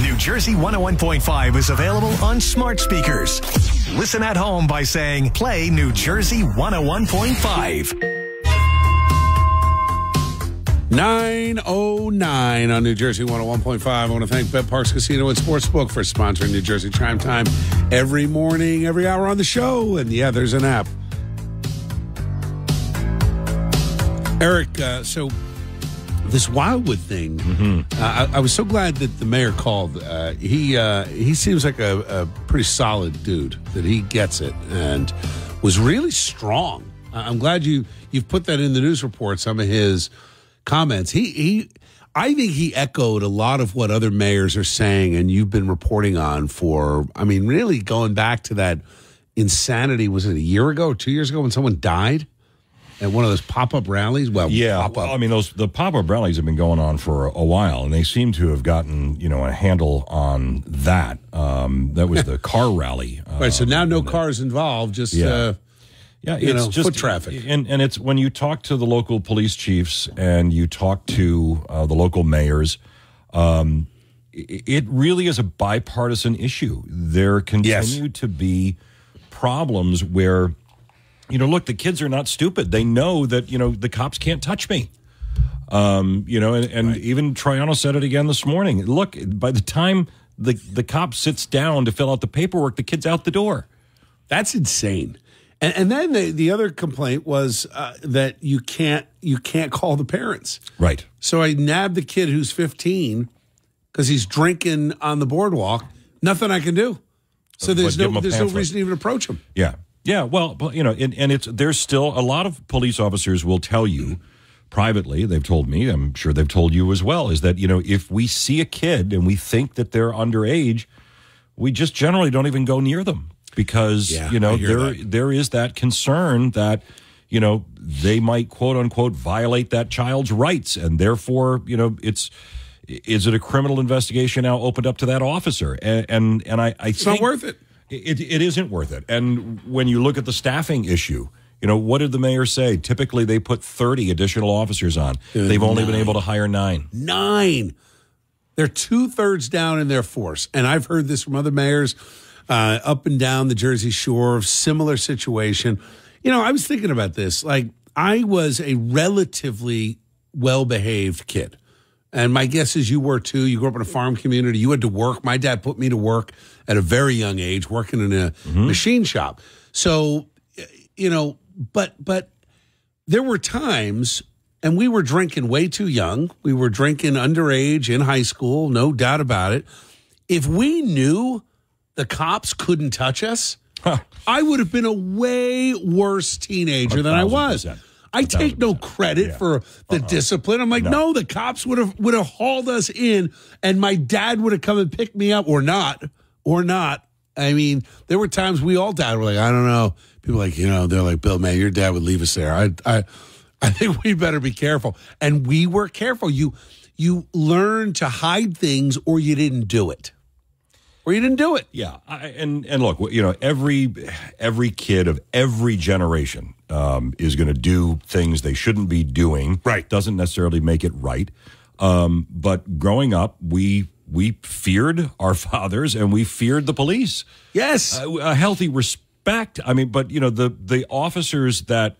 New Jersey 101.5 is available on smart speakers. Listen at home by saying, play New Jersey 101.5. 9:09 on New Jersey 101.5. I want to thank Bet Parks Casino and Sportsbook for sponsoring New Jersey Chime Time every morning, every hour on the show. And yeah, there's an app. Eric, so this Wildwood thing, I was so glad that the mayor called. He seems like a pretty solid dude, that he gets it and was really strong. I'm glad you've put that in the news report, some of his comments. I think he echoed a lot of what other mayors are saying, and you've been reporting on for, really going back to that insanity. Was it a year ago or 2 years ago when someone died at one of those pop-up rallies? Well, yeah, the pop-up rallies have been going on for a while, and they seem to have gotten a handle on that. That was the car rally. Right. So now no cars involved. Just it's just foot traffic. And it's when you talk to the local police chiefs and you talk to the local mayors, it really is a bipartisan issue. There continue to be problems where, look, the kids are not stupid. They know that, the cops can't touch me. And right. Even Troiano said it again this morning. Look, by the time the cop sits down to fill out the paperwork, the kid's out the door. That's insane. And then the other complaint was that you can't call the parents. Right. So I nabbed the kid who's 15 because he's drinking on the boardwalk. Nothing I can do. So there's no reason to even approach him. Yeah. Yeah. Well, there's still a lot of police officers will tell you privately, they've told me, I'm sure they've told you as well, is that, if we see a kid and we think that they're underage, we just generally don't even go near them. Because, there is that concern that, they might, quote unquote, violate that child's rights. And therefore, is it a criminal investigation now opened up to that officer? And I it's think not worth it. It isn't worth it. And when you look at the staffing issue, what did the mayor say? Typically, they put 30 additional officers on. They've only been able to hire 9. 9. They're 2/3 down in their force. And I've heard this from other mayors up and down the Jersey Shore, similar situation. I was thinking about this. Like, I was a relatively well-behaved kid. And my guess is you were too. You grew up in a farm community. You had to work. My dad put me to work at a very young age, working in a machine shop. So, but there were times, and we were drinking way too young. We were drinking underage in high school, no doubt about it. If we knew the cops couldn't touch us, I would have been a way worse teenager than I was. I take no credit for the discipline. I'm like, no, the cops would have hauled us in, and my dad would have come and picked me up, or not. I mean, there were times we all died. We're like, I don't know. People are like, they're like, Bill, man, your dad would leave us there. I think we better be careful. And we were careful. You learn to hide things, or you didn't do it. Yeah, and look, every kid of every generation is going to do things they shouldn't be doing. Right, doesn't necessarily make it right. But growing up, we feared our fathers and we feared the police. Yes, a healthy respect. But the officers that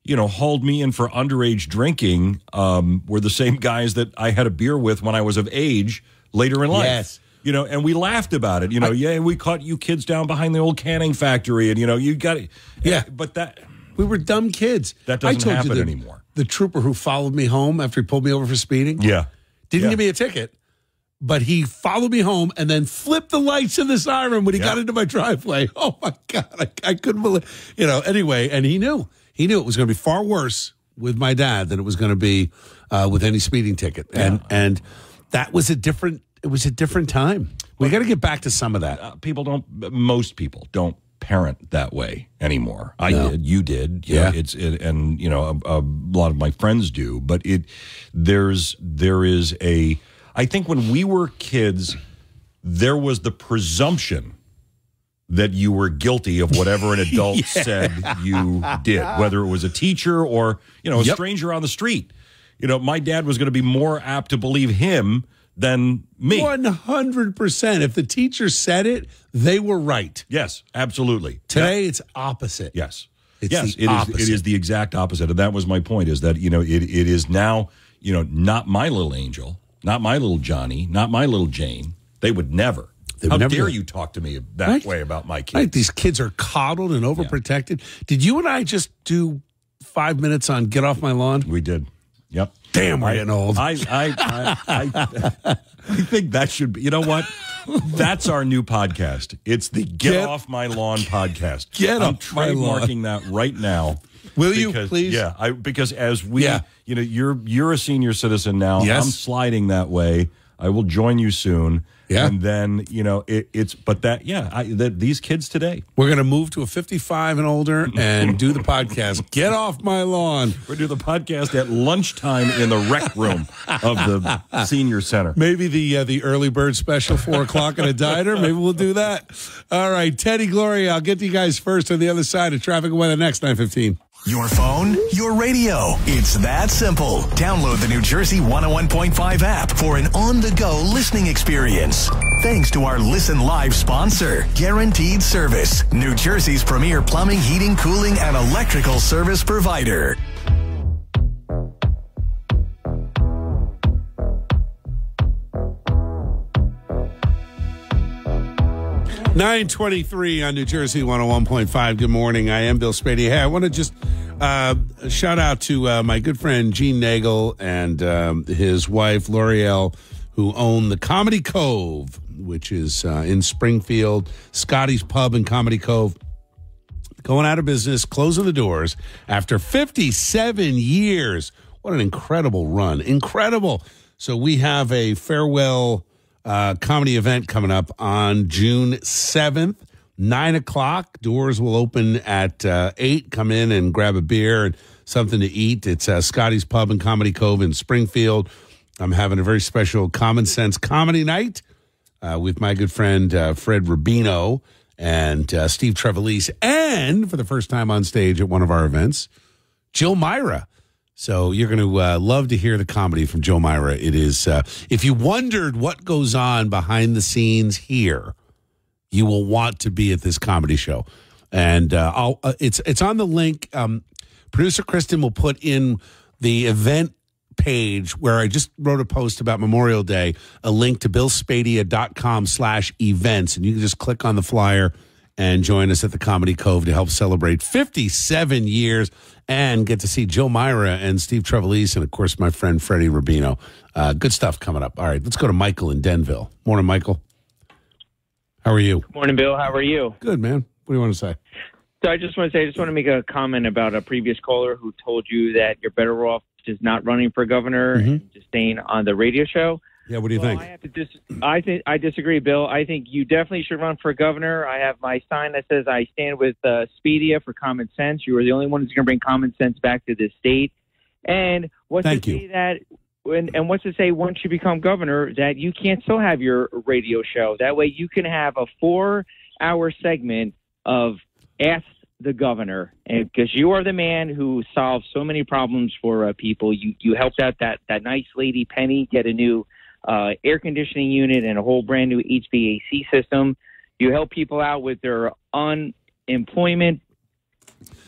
hauled me in for underage drinking were the same guys that I had a beer with when I was of age. later in life. Yes. You know, and we laughed about it. You know, we caught you kids down behind the old canning factory, and you know, you got it. Yeah, but that we were dumb kids. That doesn't happen anymore. The trooper who followed me home after he pulled me over for speaking. Yeah, didn't give me a ticket, but he followed me home and then flipped the lights in the siren when he got into my driveway. Oh my God, I couldn't believe. You know, anyway, and he knew it was going to be far worse with my dad than it was going to be with any speeding ticket, and that was a different. It was a different time. We got to get back to some of that. Most people don't parent that way anymore. I did. You did. Yeah. And you know, a lot of my friends do. But there is a. I think when we were kids, there was the presumption that you were guilty of whatever an adult said you did, whether it was a teacher or a stranger on the street. You know, my dad was going to be more apt to believe him than me. 100%. If the teacher said it, they were right. Yes, absolutely. Today, it's opposite. Yes. It's the opposite. It is the exact opposite. And that was my point, is that, it is now, not my little angel, not my little Johnny, not my little Jane. They would never. How dare you talk to me that way about my kids? Right. These kids are coddled and overprotected. Did you and I just do 5 minutes on Get Off My Lawn? We did. Yep. Damn, we're getting old. I think that should be. You know what? That's our new podcast. It's the Get Off My Lawn podcast. Get off my lawn. I'm trademarking that right now. Will you please? Yeah, because as we, you're a senior citizen now. Yes. I'm sliding that way. I will join you soon. Yeah. And then, these kids today. We're going to move to a 55 and older and do the podcast. Get Off My Lawn. We're doing the podcast at lunchtime in the rec room of the senior center. Maybe the early bird special, 4 o'clock at a diner. Maybe we'll do that. All right, Teddy, Gloria, I'll get to you guys first on the other side of traffic and weather next, 9:15. Your phone, your radio. It's that simple. Download the New Jersey 101.5 app for an on-the-go listening experience. Thanks to our Listen Live sponsor, Guaranteed Service, New Jersey's premier plumbing, heating, cooling, and electrical service provider. $9:23 on New Jersey 101.5. Good morning. I am Bill Spadea. Hey, I want to just shout out to my good friend Gene Nagel and his wife L'Oreal, who own the Comedy Cove, which is in Springfield. Scotty's Pub in Comedy Cove, going out of business, closing the doors after 57 years. What an incredible run. Incredible. So we have a farewell comedy event coming up on June 7th, 9 o'clock. Doors will open at 8. Come in and grab a beer and something to eat. It's Scotty's Pub and Comedy Cove in Springfield. I'm having a very special Common Sense comedy night with my good friend Fred Rubino and Steve Trevelise, and for the first time on stage at one of our events, Jill Myra. So you're going to love to hear the comedy from Joe Myra. It is, if you wondered what goes on behind the scenes here, you will want to be at this comedy show. And it's on the link. Producer Kristen will put in the event page where I just wrote a post about Memorial Day, a link to billspadea.com/events. And you can just click on the flyer and join us at the Comedy Cove to help celebrate 57 years and get to see Joe Myra and Steve Trevelise and, of course, my friend Freddie Rubino. Good stuff coming up. All right, let's go to Michael in Denville. Morning, Michael. How are you? Morning, Bill. How are you? Good, man. What do you want to say? So I just want to make a comment about a previous caller who told you that you're better off just not running for governor and just staying on the radio show. Yeah, what do you think? I disagree, Bill. I think you definitely should run for governor. I have my sign that says I stand with Spadea for common sense. You are the only one who's going to bring common sense back to this state. And what's to say once you become governor that you can't still have your radio show? That way you can have a 4-hour segment of Ask the Governor, and because you are the man who solves so many problems for people. You helped out that nice lady Penny get a new air conditioning unit and a whole brand new HVAC system. You help people out with their unemployment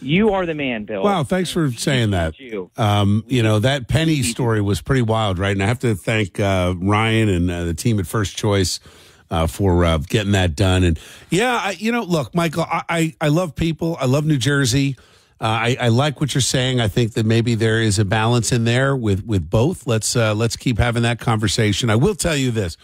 You are the man, Bill. Wow, thanks for saying that. That Penny story was pretty wild, right? And I have to thank Ryan and the team at First Choice for getting that done. And look, Michael, I love people. I love New Jersey. I like what you're saying. I think that maybe there is a balance in there with both. Let's keep having that conversation. I will tell you this: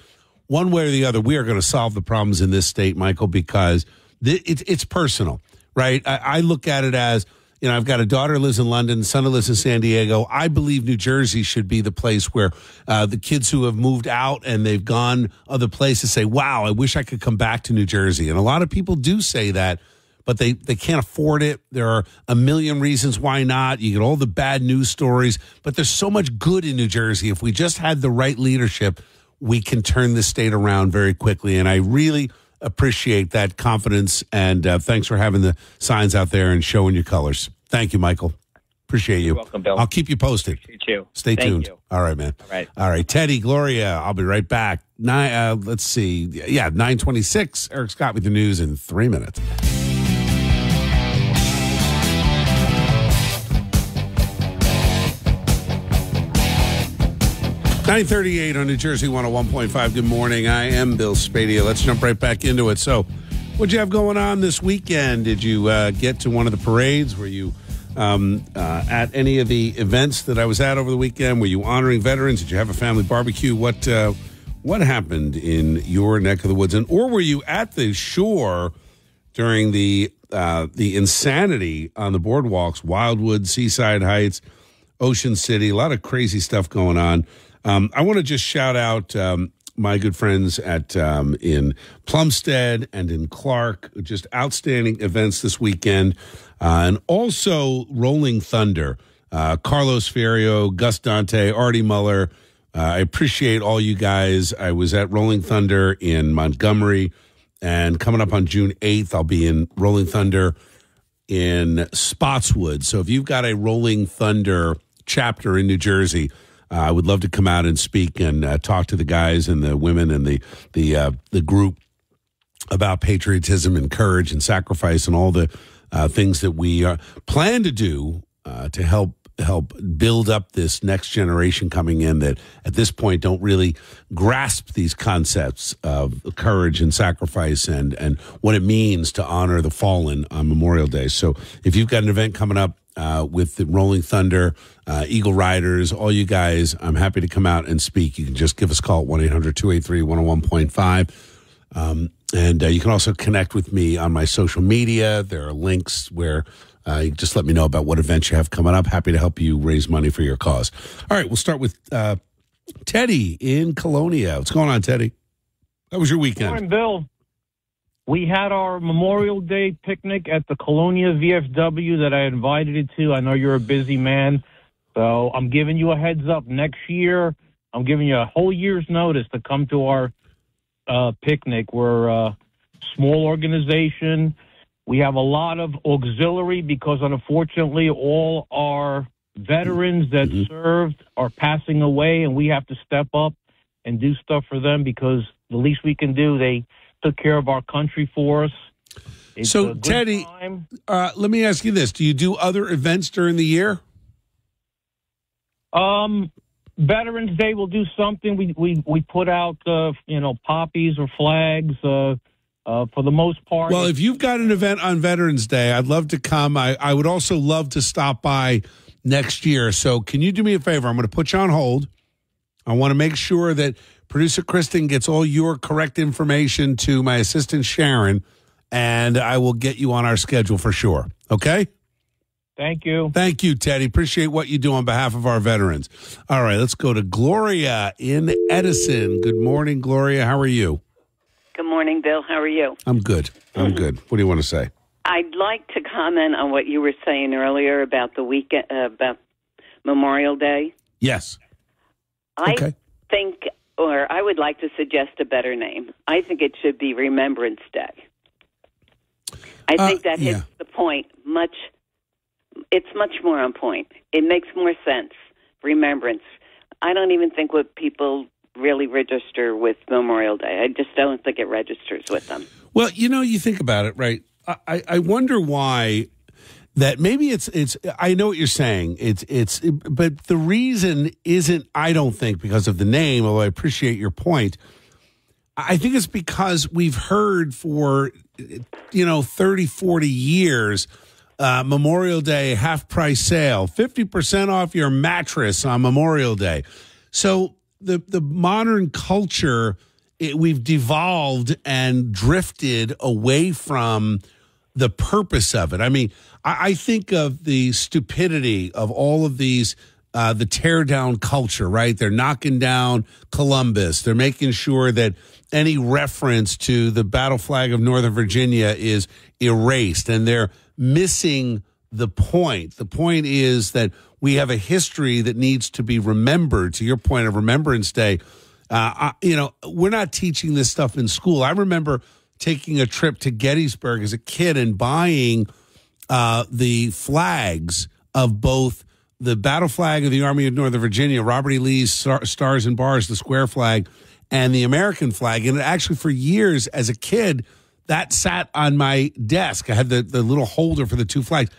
one way or the other, we are going to solve the problems in this state, Michael, because it's personal. Right. I look at it as, I've got a daughter who lives in London, son who lives in San Diego. I believe New Jersey should be the place where the kids who have moved out and they've gone other places say, wow, I wish I could come back to New Jersey. And a lot of people do say that, but they can't afford it. There are a million reasons why not. You get all the bad news stories, but there's so much good in New Jersey. If we just had the right leadership, we can turn this state around very quickly. And I really appreciate that confidence, and thanks for having the signs out there and showing your colors. Thank you, Michael. Appreciate you. You're welcome, Bill. I'll keep you posted. Appreciate you. Stay tuned. You. All right, man. All right. Teddy, Gloria, I'll be right back. 9:26. Eric Scott with the news in 3 minutes. (9:38) on New Jersey 101.5. Good morning. I am Bill Spadea. Let's jump right back into it. So, what'd you have going on this weekend? Did you get to one of the parades? Were you at any of the events that I was at over the weekend? Were you honoring veterans? Did you have a family barbecue? What happened in your neck of the woods? Or were you at the shore during the insanity on the boardwalks, Wildwood, Seaside Heights, Ocean City? A lot of crazy stuff going on. I want to just shout out my good friends at in Plumstead and in Clark. Just outstanding events this weekend. And also Rolling Thunder. Carlos Ferrio, Gus Dante, Artie Muller. I appreciate all you guys. I was at Rolling Thunder in Montgomery. And coming up on June 8th, I'll be in Rolling Thunder in Spotswood. So if you've got a Rolling Thunder chapter in New Jersey, I would love to come out and speak and talk to the guys and the women and the group about patriotism and courage and sacrifice and all the things that we plan to do to help build up this next generation coming in that at this point don't really grasp these concepts of courage and sacrifice and what it means to honor the fallen on Memorial Day. So if you've got an event coming up with the Rolling Thunder, Eagle Riders, all you guys, I'm happy to come out and speak. You can just give us a call at 1-800-283-101.5. And you can also connect with me on my social media. There are links where you just let me know about what events you have coming up. Happy to help you raise money for your cause. All right, we'll start with Teddy in Colonia. What's going on, Teddy? How was your weekend? Good morning, Bill. We had our Memorial Day picnic at the Colonia VFW that I invited you to. I know you're a busy man, so I'm giving you a heads up. Next year, I'm giving you a whole year's notice to come to our picnic. We're a small organization. We have a lot of auxiliary because, unfortunately, all our veterans that served are passing away, and we have to step up and do stuff for them because the least we can do, they took care of our country for us. It's so, Teddy, let me ask you this. Do you do other events during the year? Veterans Day, we'll do something. We put out, poppies or flags for the most part. Well, if you've got an event on Veterans Day, I'd love to come. I would also love to stop by next year. So can you do me a favor? I'm going to put you on hold. I want to make sure that producer Kristen gets all your correct information to my assistant Sharon, and I will get you on our schedule for sure. Okay? Thank you. Thank you, Teddy. Appreciate what you do on behalf of our veterans. All right, let's go to Gloria in Edison. Good morning, Gloria. How are you? Good morning, Bill. How are you? I'm good. I'm good. What do you want to say? I'd like to comment on what you were saying earlier about the weekend, about Memorial Day. Yes. I think, or I would like to suggest a better name. I think it should be Remembrance Day. I think that hits the point much. It's much more on point. It makes more sense. Remembrance. I don't even think what people really register with Memorial Day. I just don't think it registers with them. Well, you think about it, right? I wonder why that maybe it's I know what you're saying. But the reason isn't, I don't think, because of the name, although I appreciate your point. I think it's because we've heard for 30, 40 years, Memorial Day half price sale, 50% off your mattress on Memorial Day. So the modern culture, we've devolved and drifted away from the purpose of it. I mean, I think of the stupidity of all of these, the tear down culture, right? They're knocking down Columbus. They're making sure that any reference to the battle flag of Northern Virginia is erased, and they're missing the point. The point is that we have a history that needs to be remembered. To your point of Remembrance Day, we're not teaching this stuff in school. I remember taking a trip to Gettysburg as a kid and buying the flags of both the battle flag of the Army of Northern Virginia, Robert E. Lee's Stars and Bars, the square flag, and the American flag. And actually, for years as a kid, that sat on my desk. I had the little holder for the two flags.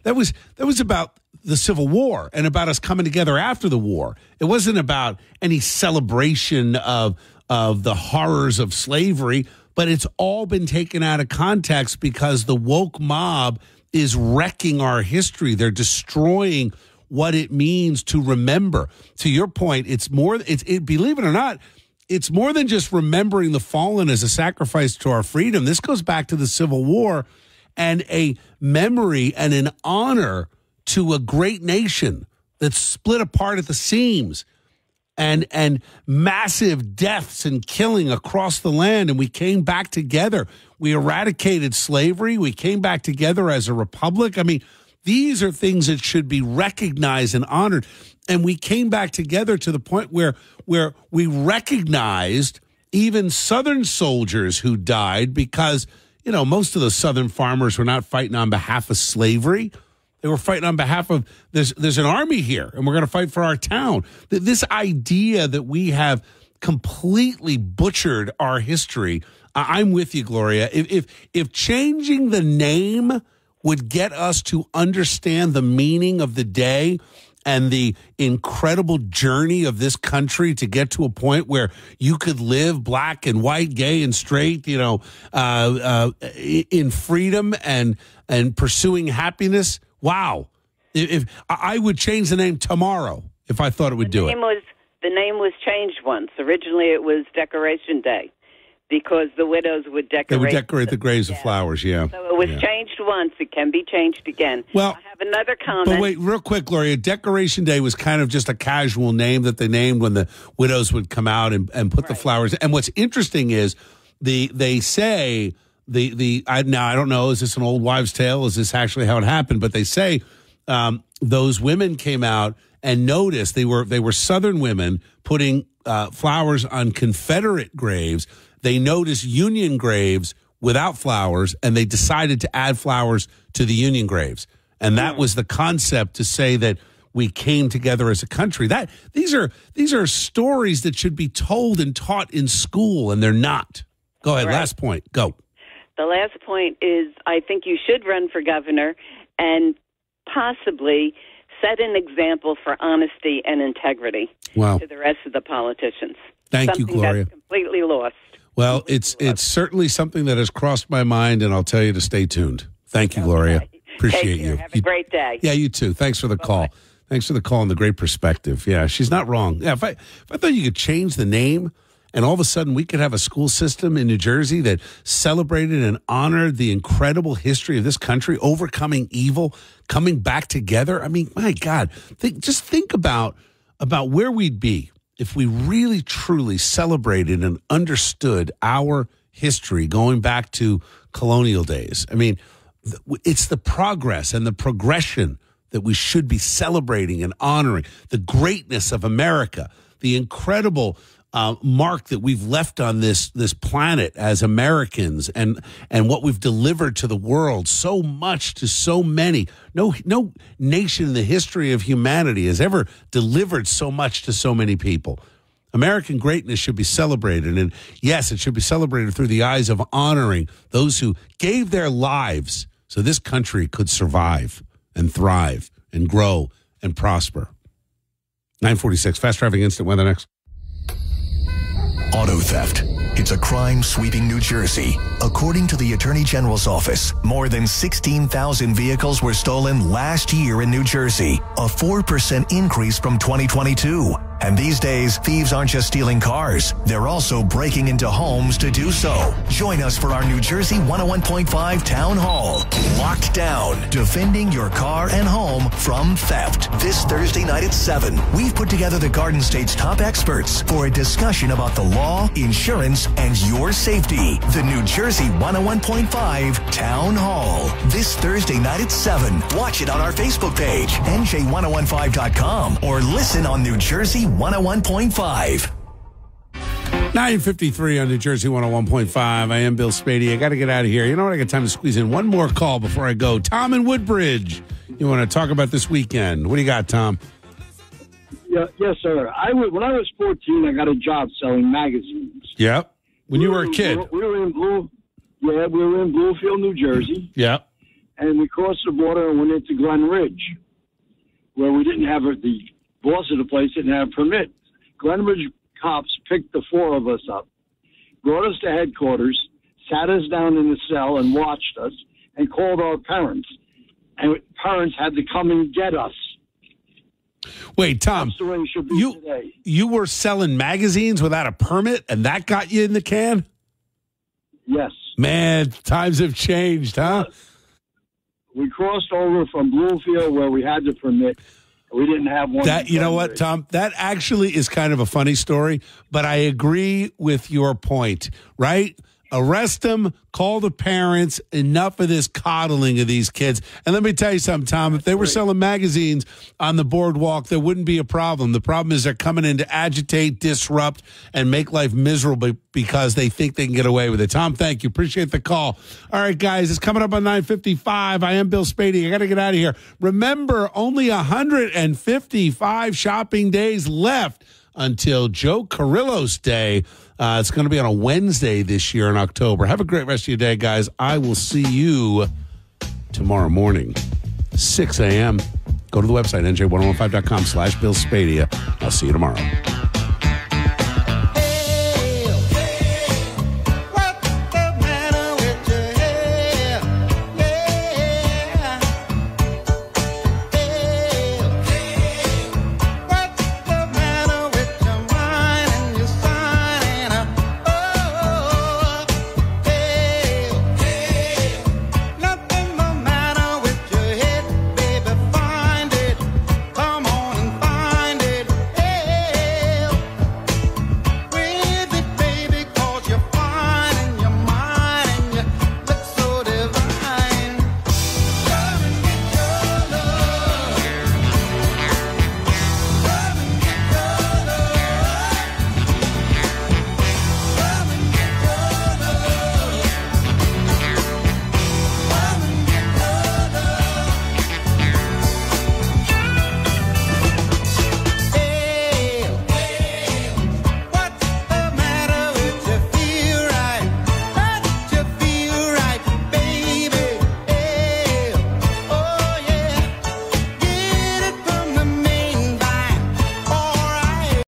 that was about the Civil War and about us coming together after the war. It wasn't about any celebration of the horrors of slavery, but it's all been taken out of context because the woke mob is wrecking our history. They're destroying what it means to remember. To your point, it's more, believe it or not, it's more than just remembering the fallen as a sacrifice to our freedom. This goes back to the Civil War and a memory and an honor to a great nation that's split apart at the seams and massive deaths and killing across the land. And we came back together. We eradicated slavery. We came back together as a republic. I mean, these are things that should be recognized and honored. And we came back together to the point where we recognized even Southern soldiers who died because, most of the Southern farmers were not fighting on behalf of slavery. They were fighting on behalf of, there's an army here, and we're going to fight for our town. This idea that we have completely butchered our history, I'm with you, Gloria. If changing the name would get us to understand the meaning of the day and the incredible journey of this country to get to a point where you could live black and white, gay and straight, in freedom and pursuing happiness. Wow. If I would change the name tomorrow if I thought it would do it. The name was changed once. Originally it was Decoration Day because the widows would decorate. They would decorate the graves with flowers, yeah. So it was changed once. It can be changed again. Well, I have another comment. But wait, real quick, Gloria, Decoration Day was kind of just a casual name that they named when the widows would come out and put the flowers. And what's interesting is they say... I don't know, is this an old wives' tale? Is this actually how it happened? But they say those women came out and noticed they were Southern women putting flowers on Confederate graves. They noticed Union graves without flowers, and they decided to add flowers to the Union graves. And that was the concept to say that we came together as a country. These are stories that should be told and taught in school, and they're not. Go ahead, last point. Go. The last point is I think you should run for governor and possibly set an example for honesty and integrity to the rest of the politicians. Thank you, Gloria. That's completely lost. Well, it's certainly something that has crossed my mind, and I'll tell you to stay tuned. Thank you, Gloria. Appreciate you. Have a great day. Yeah, you too. Thanks for the call. Thanks for the call and the great perspective. Yeah, she's not wrong. Yeah, if I thought you could change the name, and all of a sudden we could have a school system in New Jersey that celebrated and honored the incredible history of this country, overcoming evil, coming back together. I mean, my God, just think about where we'd be if we really, truly celebrated and understood our history going back to colonial days. I mean, it's the progress and the progression that we should be celebrating and honoring, the greatness of America, the incredible mark that we've left on this planet as Americans, and what we've delivered to the world, so much to so many. No nation in the history of humanity has ever delivered so much to so many people. American greatness should be celebrated, and yes, it should be celebrated through the eyes of honoring those who gave their lives so this country could survive and thrive and grow and prosper. 9:46, Fast Traffic Instant Weather next. Auto theft. It's a crime sweeping New Jersey. According to the Attorney General's office, more than 16,000 vehicles were stolen last year in New Jersey, a 4% increase from 2022. And these days, thieves aren't just stealing cars, they're also breaking into homes to do so. Join us for our New Jersey 101.5 Town Hall. Locked Down, defending your car and home from theft. This Thursday night at 7, we've put together the Garden State's top experts for a discussion about the law, insurance, and your safety. The New Jersey 101.5 Town Hall. This Thursday night at 7. Watch it on our Facebook page, NJ1015.com, or listen on New Jersey 101.5. 9:53 on New Jersey 101.5. I am Bill Spadea. I got to get out of here. You know what? I got time to squeeze in one more call before I go. Tom in Woodbridge. You want to talk about this weekend? What do you got, Tom? Yeah, yes, sir. When I was 14, I got a job selling magazines. Yep. When you were a kid. We were in Bluefield, New Jersey. Yep. And we crossed the border and went into Glen Ridge, where we didn't have the boss of the place didn't have a permit. Glen Ridge cops picked the four of us up, brought us to headquarters, sat us down in the cell and watched us, and called our parents. And parents had to come and get us. Wait, Tom, That's the way it should be today. You were selling magazines without a permit, and that got you in the can? Yes. Man, times have changed, huh? We crossed over from Bluefield, where we had the permit. We didn't have one. You know what, Tom? That actually is kind of a funny story, but I agree with your point, right? Arrest them, call the parents, enough of this coddling of these kids. And let me tell you something, Tom, if they were selling magazines on the boardwalk, there wouldn't be a problem. The problem is they're coming in to agitate, disrupt, and make life miserable because they think they can get away with it. Tom, thank you. Appreciate the call. All right, guys, it's coming up on 9:55. I am Bill Spadea. I got to get out of here. Remember, only 155 shopping days left until Joe Carrillo's Day. It's going to be on a Wednesday this year in October. Have a great rest of your day, guys. I will see you tomorrow morning, 6 a.m. Go to the website, nj1015.com/Bill Spadea. I'll see you tomorrow.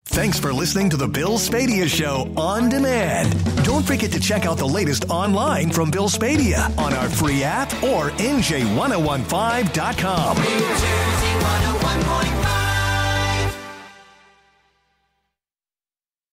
Thanks for listening to the Bill Spadea Show on demand. Don't forget to check out the latest online from Bill Spadea on our free app or NJ1015.com. New Jersey 101.5.